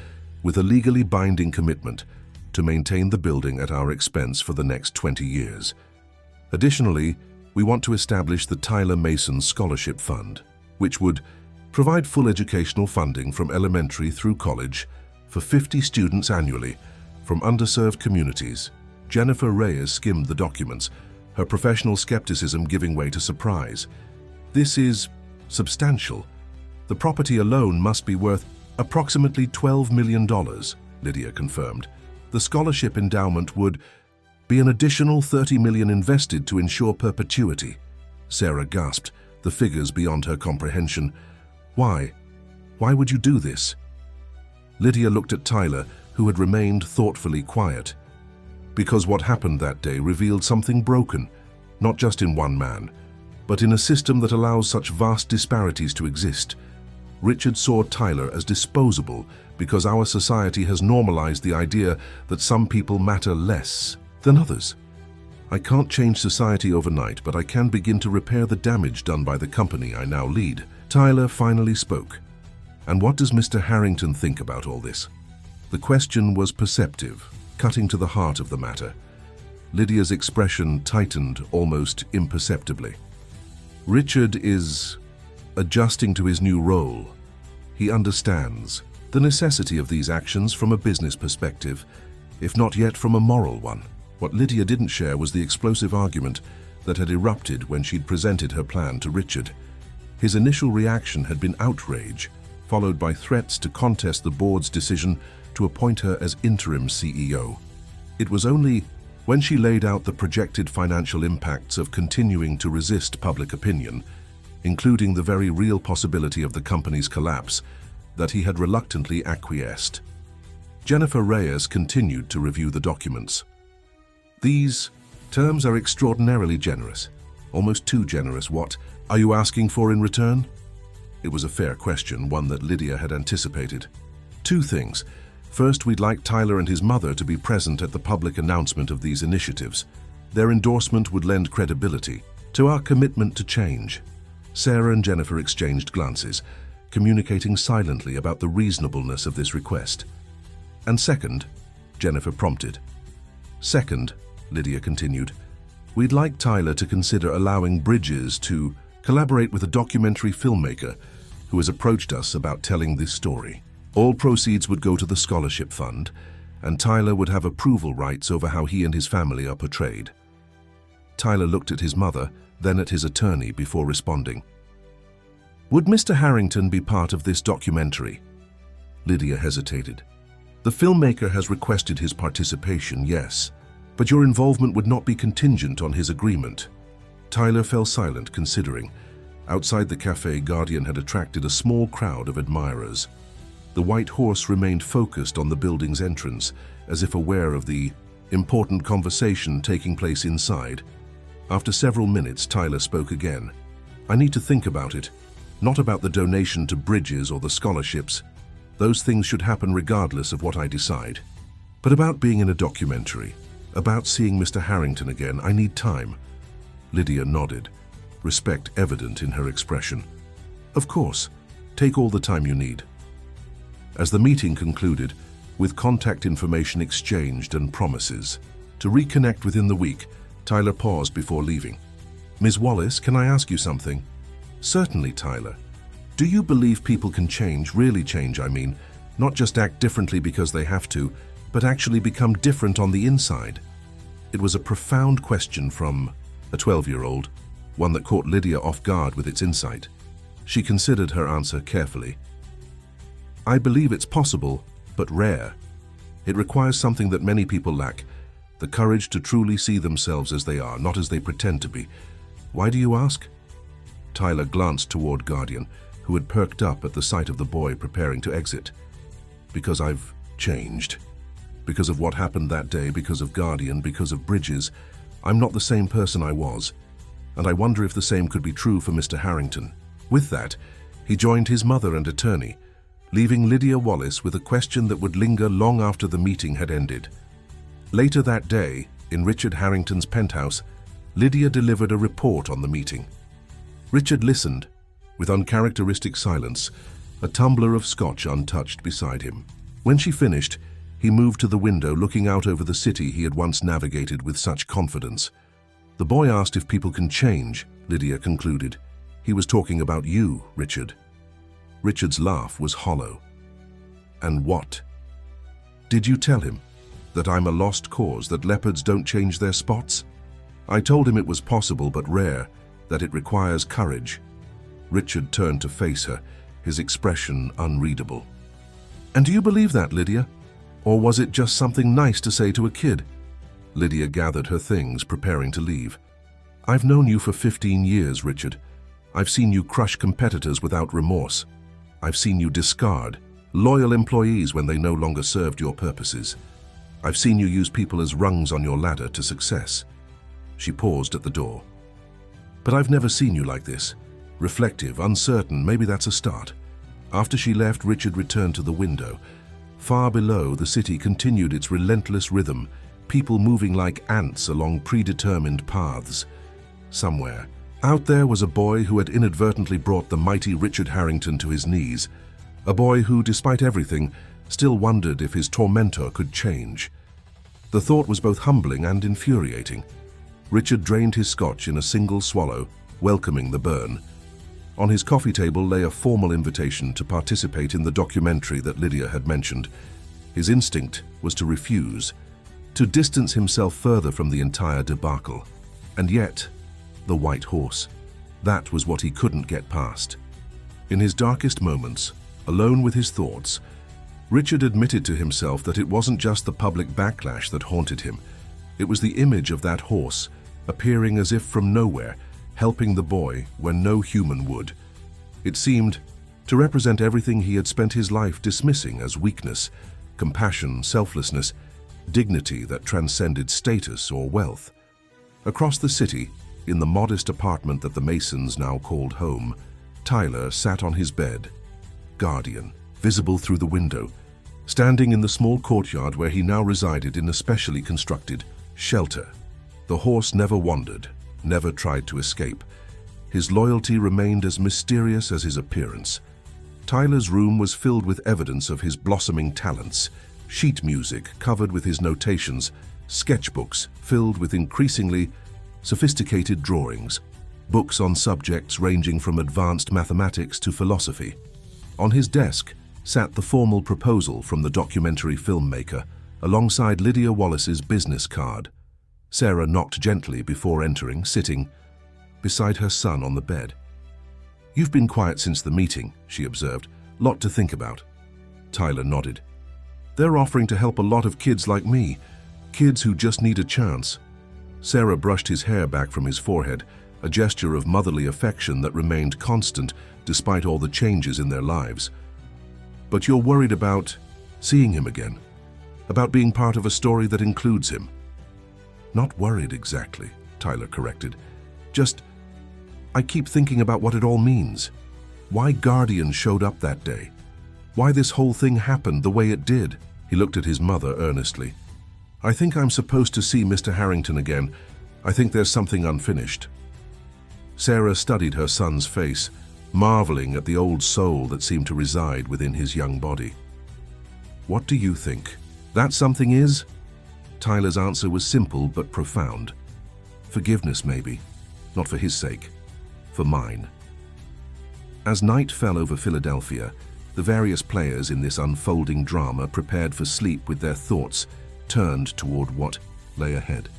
with a legally binding commitment to maintain the building at our expense for the next 20 years. Additionally, we want to establish the Tyler Mason Scholarship Fund, which would provide full educational funding from elementary through college for 50 students annually from underserved communities." Jennifer Reyes skimmed the documents, her professional skepticism giving way to surprise. This is substantial. The property alone must be worth approximately $12 million, Lydia confirmed. The scholarship endowment would be an additional $30 million invested to ensure perpetuity. Sarah gasped, the figures beyond her comprehension. Why? Why would you do this? Lydia looked at Tyler, who had remained thoughtfully quiet. Because what happened that day revealed something broken, not just in one man, but in a system that allows such vast disparities to exist. Richard saw Tyler as disposable because our society has normalized the idea that some people matter less than others. I can't change society overnight, but I can begin to repair the damage done by the company I now lead. Tyler finally spoke. And what does Mr. Harrington think about all this? The question was perceptive, cutting to the heart of the matter. Lydia's expression tightened almost imperceptibly. Richard is adjusting to his new role. He understands the necessity of these actions from a business perspective, if not yet from a moral one. What Lydia didn't share was the explosive argument that had erupted when she'd presented her plan to Richard. His initial reaction had been outrage, followed by threats to contest the board's decision to appoint her as interim CEO. It was only when she laid out the projected financial impacts of continuing to resist public opinion, including the very real possibility of the company's collapse, that he had reluctantly acquiesced. Jennifer Reyes continued to review the documents. These terms are extraordinarily generous, almost too generous. What are you asking for in return? It was a fair question, one that Lydia had anticipated. Two things. First, we'd like Tyler and his mother to be present at the public announcement of these initiatives. Their endorsement would lend credibility to our commitment to change. Sarah and Jennifer exchanged glances, communicating silently about the reasonableness of this request. And second, Jennifer prompted. Second, Lydia continued, we'd like Tyler to consider allowing Bridges to collaborate with a documentary filmmaker who has approached us about telling this story. All proceeds would go to the scholarship fund, and Tyler would have approval rights over how he and his family are portrayed. Tyler looked at his mother, then at his attorney before responding. Would Mr. Harrington be part of this documentary? Lydia hesitated. The filmmaker has requested his participation, yes, but your involvement would not be contingent on his agreement. Tyler fell silent, considering. Outside the cafe, Guardian had attracted a small crowd of admirers. The white horse remained focused on the building's entrance, as if aware of the important conversation taking place inside. After several minutes, Tyler spoke again. I need to think about it. Not about the donation to Bridges or the scholarships. Those things should happen regardless of what I decide. But about being in a documentary, about seeing Mr. Harrington again, I need time. Lydia nodded, respect evident in her expression. Of course, take all the time you need. As the meeting concluded, with contact information exchanged and promises to reconnect within the week, Tyler paused before leaving. Ms. Wallace, can I ask you something? Certainly, Tyler. Do you believe people can change, really change, I mean, not just act differently because they have to, but actually become different on the inside? It was a profound question from a 12-year-old, one that caught Lydia off guard with its insight. She considered her answer carefully. I believe it's possible, but rare. It requires something that many people lack, the courage to truly see themselves as they are, not as they pretend to be. Why do you ask? Tyler glanced toward Guardian, who had perked up at the sight of the boy preparing to exit. Because I've changed. Because of what happened that day, because of Guardian, because of Bridges. I'm not the same person I was, and I wonder if the same could be true for Mr. Harrington. With that, he joined his mother and attorney, leaving Lydia Wallace with a question that would linger long after the meeting had ended. Later that day, in Richard Harrington's penthouse, Lydia delivered a report on the meeting. Richard listened, with uncharacteristic silence, a tumbler of scotch untouched beside him. When she finished, he moved to the window looking out over the city he had once navigated with such confidence. The boy asked if people can change, Lydia concluded. He was talking about you, Richard. Richard's laugh was hollow. And what? Did you tell him that I'm a lost cause, that leopards don't change their spots? I told him it was possible but rare, that it requires courage, Richard turned to face her, his expression unreadable. "And do you believe that, Lydia? Or was it just something nice to say to a kid?" Lydia gathered her things, preparing to leave. "I've known you for 15 years, Richard. I've seen you crush competitors without remorse. I've seen you discard loyal employees when they no longer served your purposes. I've seen you use people as rungs on your ladder to success." She paused at the door. "But I've never seen you like this. Reflective, uncertain, maybe that's a start." After she left, Richard returned to the window. Far below, the city continued its relentless rhythm, people moving like ants along predetermined paths. Somewhere, out there was a boy who had inadvertently brought the mighty Richard Harrington to his knees, a boy who, despite everything, still wondered if his tormentor could change. The thought was both humbling and infuriating. Richard drained his scotch in a single swallow, welcoming the burn. On his coffee table lay a formal invitation to participate in the documentary that Lydia had mentioned. His instinct was to refuse, to distance himself further from the entire debacle. And yet, the white horse, that was what he couldn't get past. In his darkest moments, alone with his thoughts, Richard admitted to himself that it wasn't just the public backlash that haunted him. It was the image of that horse, appearing as if from nowhere, helping the boy when no human would. It seemed to represent everything he had spent his life dismissing as weakness, compassion, selflessness, dignity that transcended status or wealth. Across the city, in the modest apartment that the Masons now called home, Tyler sat on his bed, guardian, visible through the window, standing in the small courtyard where he now resided in a specially constructed shelter. The horse never wandered, never tried to escape. His loyalty remained as mysterious as his appearance. Tyler's room was filled with evidence of his blossoming talents, sheet music covered with his notations, sketchbooks filled with increasingly sophisticated drawings, books on subjects ranging from advanced mathematics to philosophy. On his desk sat the formal proposal from the documentary filmmaker, alongside Lydia Wallace's business card. Sarah knocked gently before entering, sitting beside her son on the bed. "You've been quiet since the meeting," she observed. "Lot to think about." Tyler nodded. "They're offering to help a lot of kids like me, kids who just need a chance." Sarah brushed his hair back from his forehead, a gesture of motherly affection that remained constant despite all the changes in their lives. "But you're worried about seeing him again, about being part of a story that includes him." "Not worried exactly," Tyler corrected. "Just, I keep thinking about what it all means. Why Guardian showed up that day. Why this whole thing happened the way it did." He looked at his mother earnestly. "I think I'm supposed to see Mr. Harrington again. I think there's something unfinished." Sarah studied her son's face, marveling at the old soul that seemed to reside within his young body. "What do you think that something is?" Tyler's answer was simple but profound. "Forgiveness, maybe. Not for his sake, for mine." As night fell over Philadelphia, the various players in this unfolding drama prepared for sleep with their thoughts turned toward what lay ahead.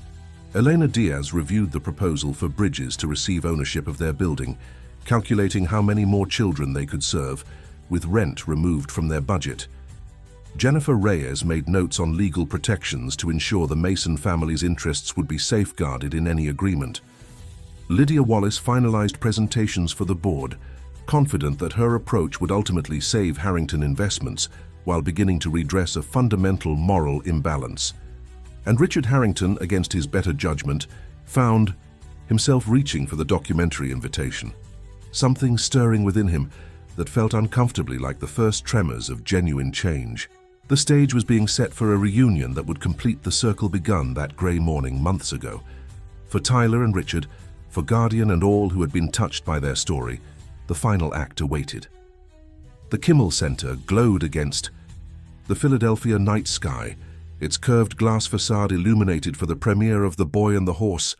Elena Diaz reviewed the proposal for Bridges to receive ownership of their building, calculating how many more children they could serve, with rent removed from their budget. Jennifer Reyes made notes on legal protections to ensure the Mason family's interests would be safeguarded in any agreement. Lydia Wallace finalized presentations for the board, confident that her approach would ultimately save Harrington Investments while beginning to redress a fundamental moral imbalance. And Richard Harrington, against his better judgment, found himself reaching for the documentary invitation, something stirring within him that felt uncomfortably like the first tremors of genuine change. The stage was being set for a reunion that would complete the circle begun that grey morning months ago. For Tyler and Richard, for Guardian and all who had been touched by their story, the final act awaited. The Kimmel Center glowed against the Philadelphia night sky, its curved glass facade illuminated for the premiere of The Boy and the Horse,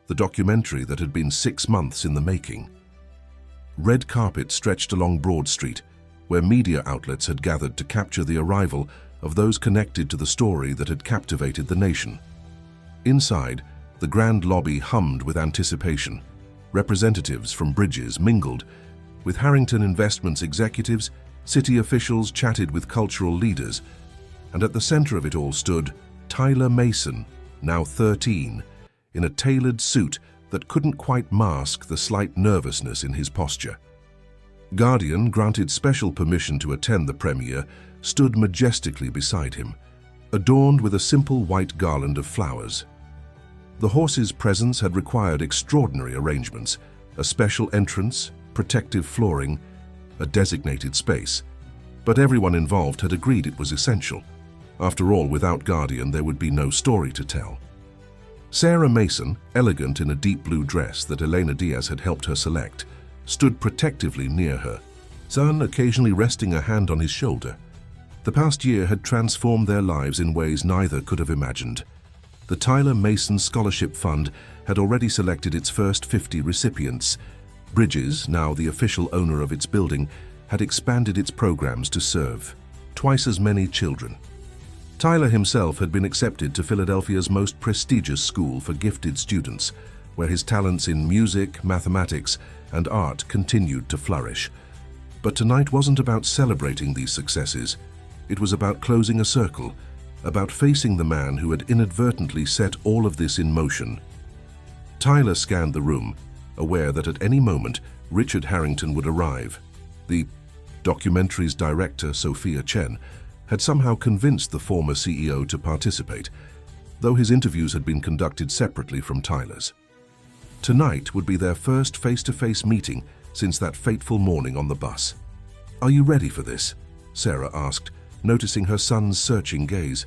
the documentary that had been 6 months in the making. Red carpet stretched along Broad Street, where media outlets had gathered to capture the arrival of those connected to the story that had captivated the nation. Inside, the grand lobby hummed with anticipation. Representatives from Bridges mingled, With Harrington Investments executives, city officials chatted with cultural leaders, and at the center of it all stood Tyler Mason, now 13, in a tailored suit that couldn't quite mask the slight nervousness in his posture. Guardian, granted special permission to attend the premiere, stood majestically beside him, adorned with a simple white garland of flowers. The horse's presence had required extraordinary arrangements, a special entrance, protective flooring, a designated space, but everyone involved had agreed it was essential. After all, without Guardian, there would be no story to tell. Sarah Mason, elegant in a deep blue dress that Elena Diaz had helped her select, stood protectively near her, son occasionally resting a hand on his shoulder. The past year had transformed their lives in ways neither could have imagined. The Tyler Mason Scholarship Fund had already selected its first 50 recipients. Bridges, now the official owner of its building, had expanded its programs to serve twice as many children. Tyler himself had been accepted to Philadelphia's most prestigious school for gifted students, where his talents in music, mathematics, and art continued to flourish. But tonight wasn't about celebrating these successes. It was about closing a circle, about facing the man who had inadvertently set all of this in motion. Tyler scanned the room, aware that at any moment Richard Harrington would arrive. The documentary's director, Sophia Chen, had somehow convinced the former CEO to participate, though his interviews had been conducted separately from Tyler's. Tonight would be their first face-to-face meeting since that fateful morning on the bus. "Are you ready for this?" Sarah asked, noticing her son's searching gaze.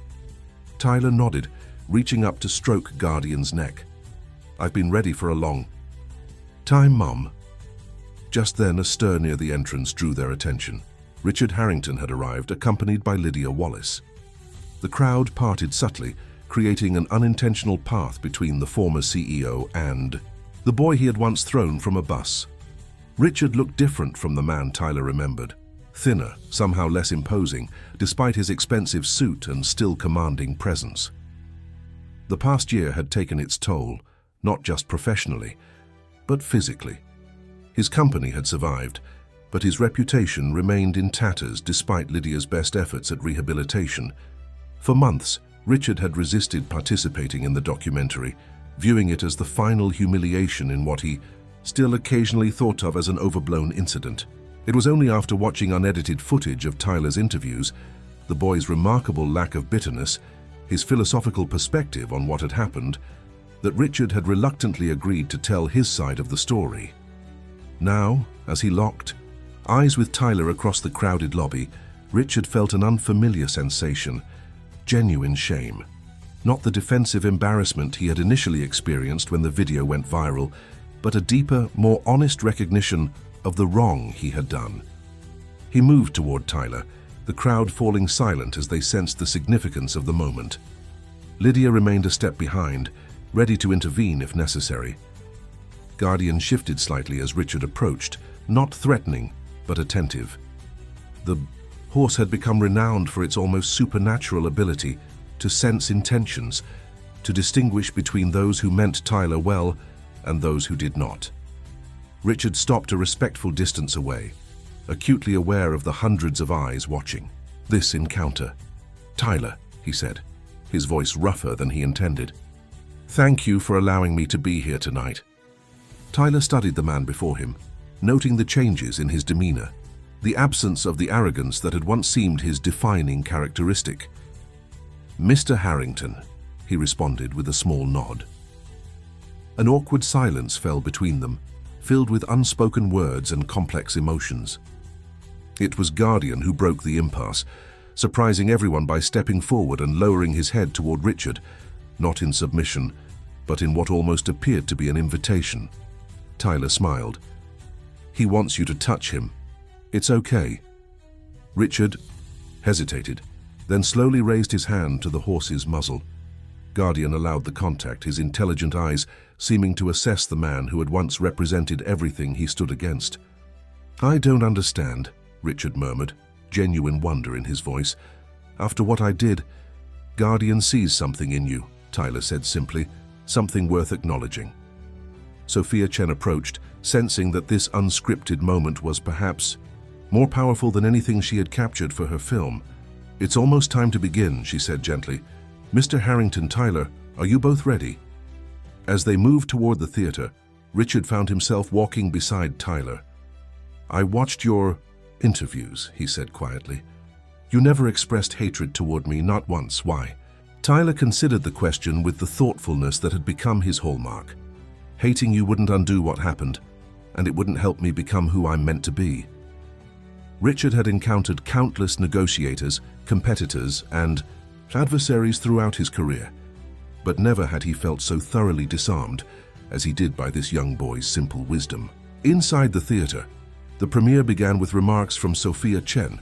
Tyler nodded, reaching up to stroke Guardian's neck. "I've been ready for a long time, Mum." Just then, a stir near the entrance drew their attention. Richard Harrington had arrived, accompanied by Lydia Wallace. The crowd parted subtly, creating an unintentional path between the former CEO and the boy he had once thrown from a bus. Richard looked different from the man Tyler remembered. Thinner, somehow less imposing, despite his expensive suit and still commanding presence. The past year had taken its toll, not just professionally, but physically. His company had survived, but his reputation remained in tatters despite Lydia's best efforts at rehabilitation. For months, Richard had resisted participating in the documentary, viewing it as the final humiliation in what he still occasionally thought of as an overblown incident. It was only after watching unedited footage of Tyler's interviews, the boy's remarkable lack of bitterness, his philosophical perspective on what had happened, that Richard had reluctantly agreed to tell his side of the story. Now, as he locked eyes with Tyler across the crowded lobby, Richard felt an unfamiliar sensation, genuine shame. Not the defensive embarrassment he had initially experienced when the video went viral, but a deeper, more honest recognition of the wrong he had done. He moved toward Tyler, the crowd falling silent as they sensed the significance of the moment. Lydia remained a step behind, ready to intervene if necessary. Guardian shifted slightly as Richard approached, not threatening, but attentive. The horse had become renowned for its almost supernatural ability to sense intentions, to distinguish between those who meant Tyler well and those who did not. Richard stopped a respectful distance away, acutely aware of the hundreds of eyes watching. "This encounter." "Tyler," he said, his voice rougher than he intended. "Thank you for allowing me to be here tonight." Tyler studied the man before him, noting the changes in his demeanor, the absence of the arrogance that had once seemed his defining characteristic. "Mr. Harrington," he responded with a small nod. An awkward silence fell between them, filled with unspoken words and complex emotions. It was Guardian who broke the impasse, surprising everyone by stepping forward and lowering his head toward Richard, not in submission, but in what almost appeared to be an invitation. Tyler smiled. "He wants you to touch him. It's okay." Richard hesitated, then slowly raised his hand to the horse's muzzle. Guardian allowed the contact, his intelligent eyes seeming to assess the man who had once represented everything he stood against. "I don't understand," Richard murmured, genuine wonder in his voice. "After what I did, Guardian sees something in you," Tyler said simply, "something worth acknowledging." Sophia Chen approached, sensing that this unscripted moment was perhaps more powerful than anything she had captured for her film. "It's almost time to begin," she said gently. "Mr. Harrington, Tyler, are you both ready?" As they moved toward the theater, Richard found himself walking beside Tyler. "I watched your interviews," he said quietly. "You never expressed hatred toward me, not once. Why?" Tyler considered the question with the thoughtfulness that had become his hallmark. "Hating you wouldn't undo what happened, and it wouldn't help me become who I'm meant to be." Richard had encountered countless negotiators, competitors, and adversaries throughout his career, but never had he felt so thoroughly disarmed as he did by this young boy's simple wisdom. Inside the theater, the premiere began with remarks from Sophia Chen,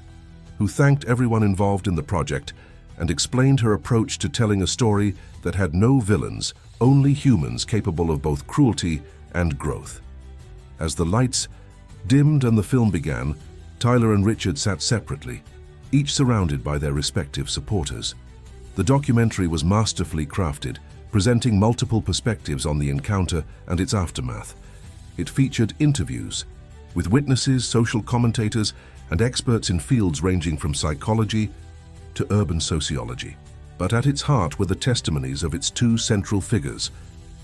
who thanked everyone involved in the project and explained her approach to telling a story that had no villains, only humans capable of both cruelty and growth. As the lights dimmed and the film began, Tyler and Richard sat separately, each surrounded by their respective supporters. The documentary was masterfully crafted, presenting multiple perspectives on the encounter and its aftermath. It featured interviews with witnesses, social commentators, and experts in fields ranging from psychology to urban sociology. But at its heart were the testimonies of its two central figures,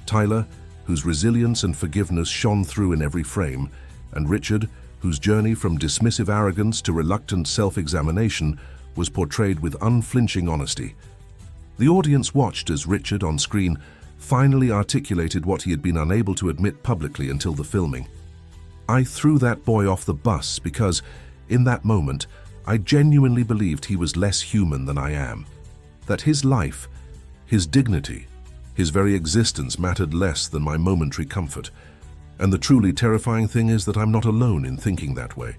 Tyler, whose resilience and forgiveness shone through in every frame, and Richard, whose journey from dismissive arrogance to reluctant self-examination was portrayed with unflinching honesty. The audience watched as Richard, on screen, finally articulated what he had been unable to admit publicly until the filming. "I threw that boy off the bus because, in that moment, I genuinely believed he was less human than I am. That his life, his dignity, his very existence mattered less than my momentary comfort. And the truly terrifying thing is that I'm not alone in thinking that way.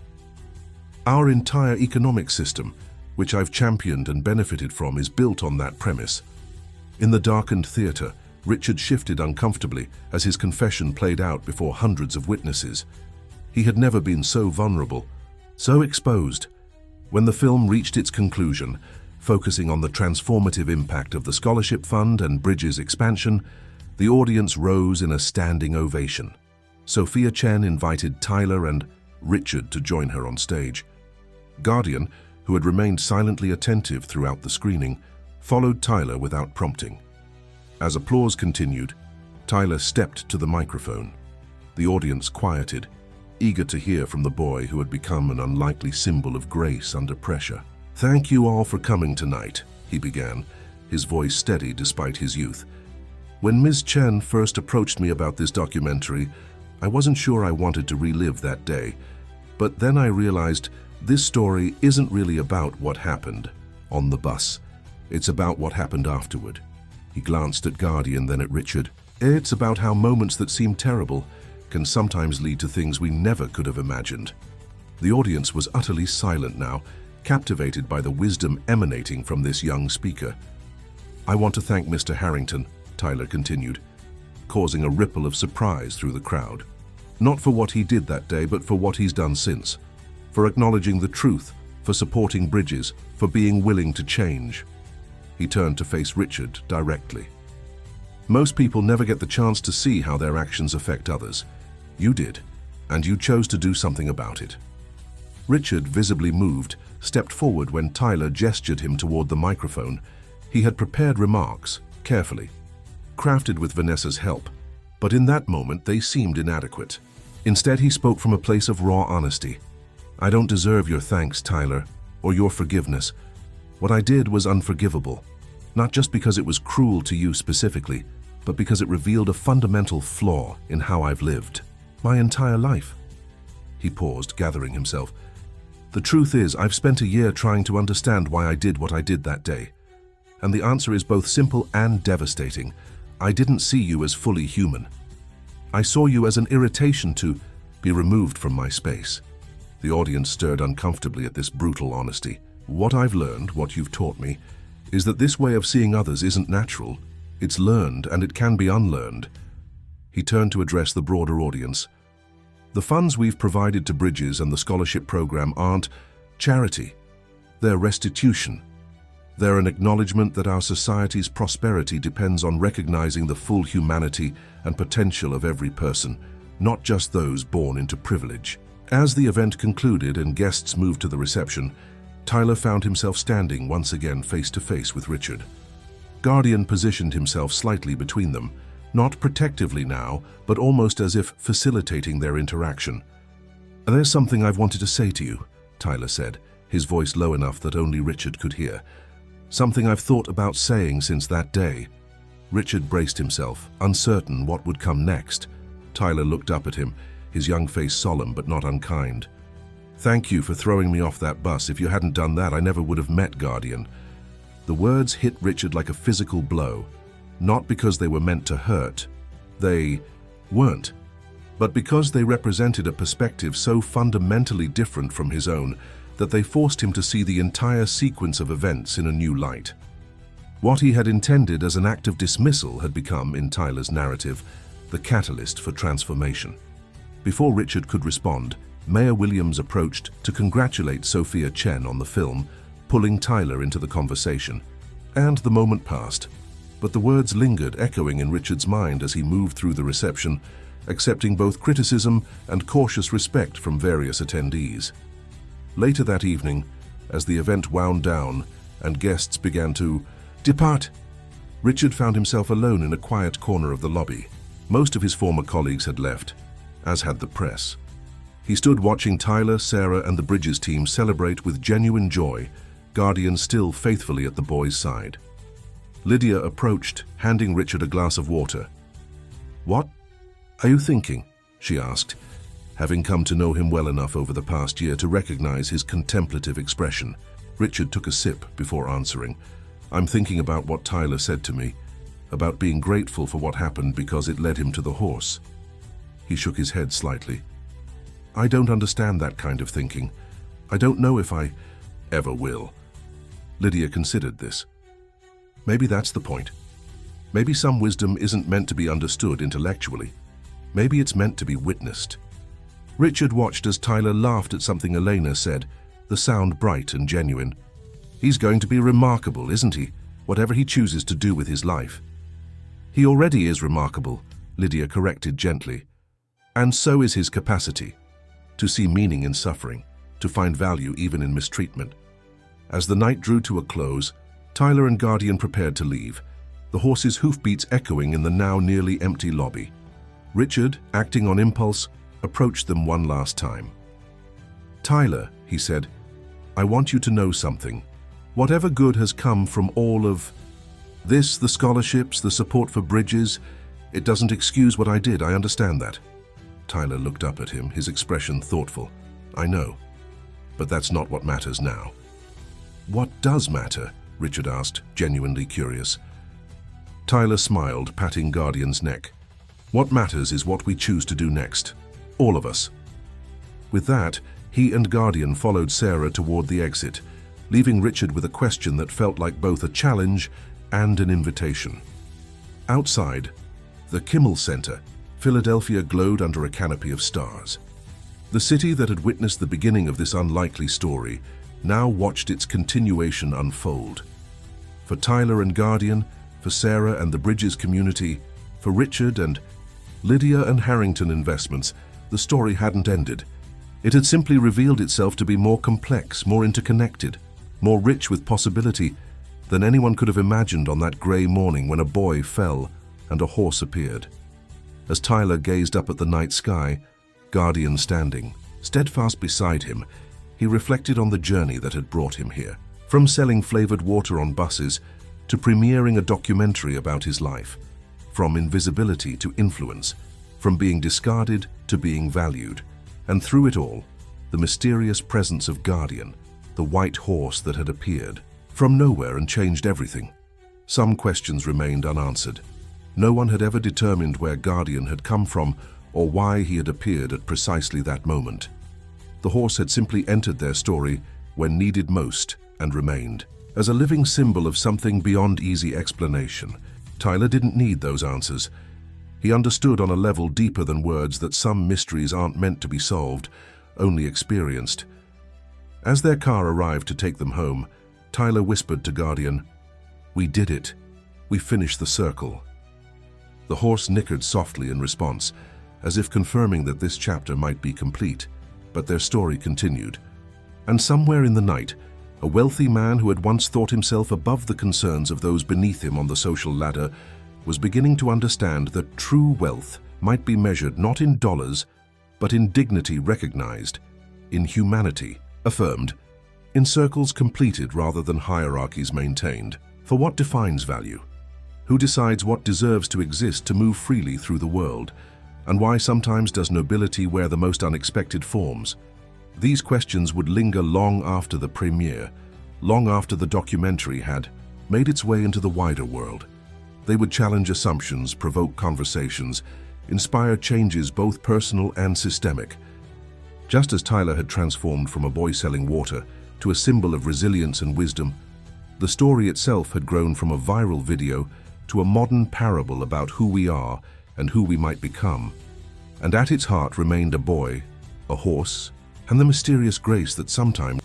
Our entire economic system, which I've championed and benefited from, is built on that premise." In the darkened theater, Richard shifted uncomfortably as his confession played out before hundreds of witnesses. He had never been so vulnerable, so exposed. When the film reached its conclusion, focusing on the transformative impact of the scholarship fund and Bridges' expansion, the audience rose in a standing ovation. Sophia Chen invited Tyler and Richard to join her on stage. Guardian, who had remained silently attentive throughout the screening, followed Tyler without prompting. As applause continued, Tyler stepped to the microphone. The audience quieted, eager to hear from the boy who had become an unlikely symbol of grace under pressure. "Thank you all for coming tonight," he began, his voice steady despite his youth. "When Ms. Chen first approached me about this documentary, I wasn't sure I wanted to relive that day, but then I realized this story isn't really about what happened on the bus. It's about what happened afterward." He glanced at Guardian, then at Richard. "It's about how moments that seem terrible can sometimes lead to things we never could have imagined." The audience was utterly silent now, captivated by the wisdom emanating from this young speaker. "I want to thank Mr. Harrington," Tyler continued, causing a ripple of surprise through the crowd. "Not for what he did that day, but for what he's done since. For acknowledging the truth, for supporting Bridges, for being willing to change." He turned to face Richard directly. "Most people never get the chance to see how their actions affect others. You did, and you chose to do something about it." Richard, visibly moved, stepped forward when Tyler gestured him toward the microphone. He had prepared remarks, carefully, crafted with Vanessa's help, but in that moment they seemed inadequate. Instead, he spoke from a place of raw honesty. "I don't deserve your thanks, Tyler, or your forgiveness. What I did was unforgivable, not just because it was cruel to you specifically, but because it revealed a fundamental flaw in how I've lived my entire life." He paused, gathering himself. "The truth is, I've spent a year trying to understand why I did what I did that day. And the answer is both simple and devastating. I didn't see you as fully human. I saw you as an irritation to be removed from my space." The audience stirred uncomfortably at this brutal honesty. "What I've learned, what you've taught me, is that this way of seeing others isn't natural. It's learned, and it can be unlearned." He turned to address the broader audience. "The funds we've provided to Bridges and the scholarship program aren't charity. They're restitution. They're an acknowledgement that our society's prosperity depends on recognizing the full humanity and potential of every person, not just those born into privilege. As the event concluded and guests moved to the reception, Tyler found himself standing once again face to face with Richard. Guardian positioned himself slightly between them, not protectively now, but almost as if facilitating their interaction. "There's something I've wanted to say to you," Tyler said, his voice low enough that only Richard could hear. "Something I've thought about saying since that day." Richard braced himself, uncertain what would come next. Tyler looked up at him, his young face solemn but not unkind. "Thank you for throwing me off that bus. If you hadn't done that, I never would have met Guardian." The words hit Richard like a physical blow, not because they were meant to hurt. They weren't. But because they represented a perspective so fundamentally different from his own that they forced him to see the entire sequence of events in a new light. What he had intended as an act of dismissal had become, in Tyler's narrative, the catalyst for transformation. Before Richard could respond, Mayor Williams approached to congratulate Sophia Chen on the film, pulling Tyler into the conversation. And the moment passed, but the words lingered, echoing in Richard's mind as he moved through the reception, accepting both criticism and cautious respect from various attendees. Later that evening, as the event wound down and guests began to depart, Richard found himself alone in a quiet corner of the lobby. Most of his former colleagues had left, as had the press. He stood watching Tyler, Sarah, and the Bridges team celebrate with genuine joy, Guardian still faithfully at the boys' side. Lydia approached, handing Richard a glass of water. "What are you thinking?" she asked, having come to know him well enough over the past year to recognize his contemplative expression. Richard took a sip before answering. "I'm thinking about what Tyler said to me, about being grateful for what happened because it led him to the horse." He shook his head slightly. "I don't understand that kind of thinking. I don't know if I ever will." Lydia considered this. Maybe that's the point. Maybe some wisdom isn't meant to be understood intellectually. Maybe it's meant to be witnessed. Richard watched as Tyler laughed at something Elena said, the sound bright and genuine. "He's going to be remarkable, isn't he? Whatever he chooses to do with his life." "He already is remarkable," Lydia corrected gently. "And so is his capacity to see meaning in suffering, to find value even in mistreatment." As the night drew to a close, Tyler and Guardian prepared to leave, the horses' hoofbeats echoing in the now nearly empty lobby. Richard, acting on impulse, approached them one last time. "Tyler," he said, "I want you to know something. Whatever good has come from all of this, the scholarships, the support for Bridges, it doesn't excuse what I did, I understand that." Tyler looked up at him, his expression thoughtful. "I know, but that's not what matters now." "What does matter?" Richard asked, genuinely curious. Tyler smiled, patting Guardian's neck. "What matters is what we choose to do next. All of us." With that, he and Guardian followed Sarah toward the exit, leaving Richard with a question that felt like both a challenge and an invitation. Outside, the Kimmel Center, Philadelphia glowed under a canopy of stars. The city that had witnessed the beginning of this unlikely story now watched its continuation unfold. For Tyler and Guardian, for Sarah and the Bridges community, for Richard and Lydia and Harrington Investments, the story hadn't ended. It had simply revealed itself to be more complex, more interconnected, more rich with possibility than anyone could have imagined on that gray morning when a boy fell and a horse appeared. As Tyler gazed up at the night sky, Guardian standing, steadfast beside him, he reflected on the journey that had brought him here. From selling flavored water on buses to premiering a documentary about his life. From invisibility to influence. From being discarded to being valued. And through it all, the mysterious presence of Guardian, the white horse that had appeared from nowhere and changed everything. Some questions remained unanswered. No one had ever determined where Guardian had come from or why he had appeared at precisely that moment. The horse had simply entered their story when needed most and remained. As a living symbol of something beyond easy explanation, Tyler didn't need those answers. He understood on a level deeper than words that some mysteries aren't meant to be solved, only experienced. As their car arrived to take them home, Tyler whispered to Guardian, "We did it. We finished the circle." The horse nickered softly in response, as if confirming that this chapter might be complete, but their story continued. And somewhere in the night, a wealthy man who had once thought himself above the concerns of those beneath him on the social ladder was beginning to understand that true wealth might be measured not in dollars, but in dignity recognized, in humanity affirmed, in circles completed rather than hierarchies maintained. For what defines value? Who decides what deserves to exist to move freely through the world? And why sometimes does nobility wear the most unexpected forms? These questions would linger long after the premiere, long after the documentary had made its way into the wider world. They would challenge assumptions, provoke conversations, inspire changes both personal and systemic. Just as Tyler had transformed from a boy selling water to a symbol of resilience and wisdom, the story itself had grown from a viral video to a modern parable about who we are and who we might become. And at its heart remained a boy, a horse, and the mysterious grace that sometimes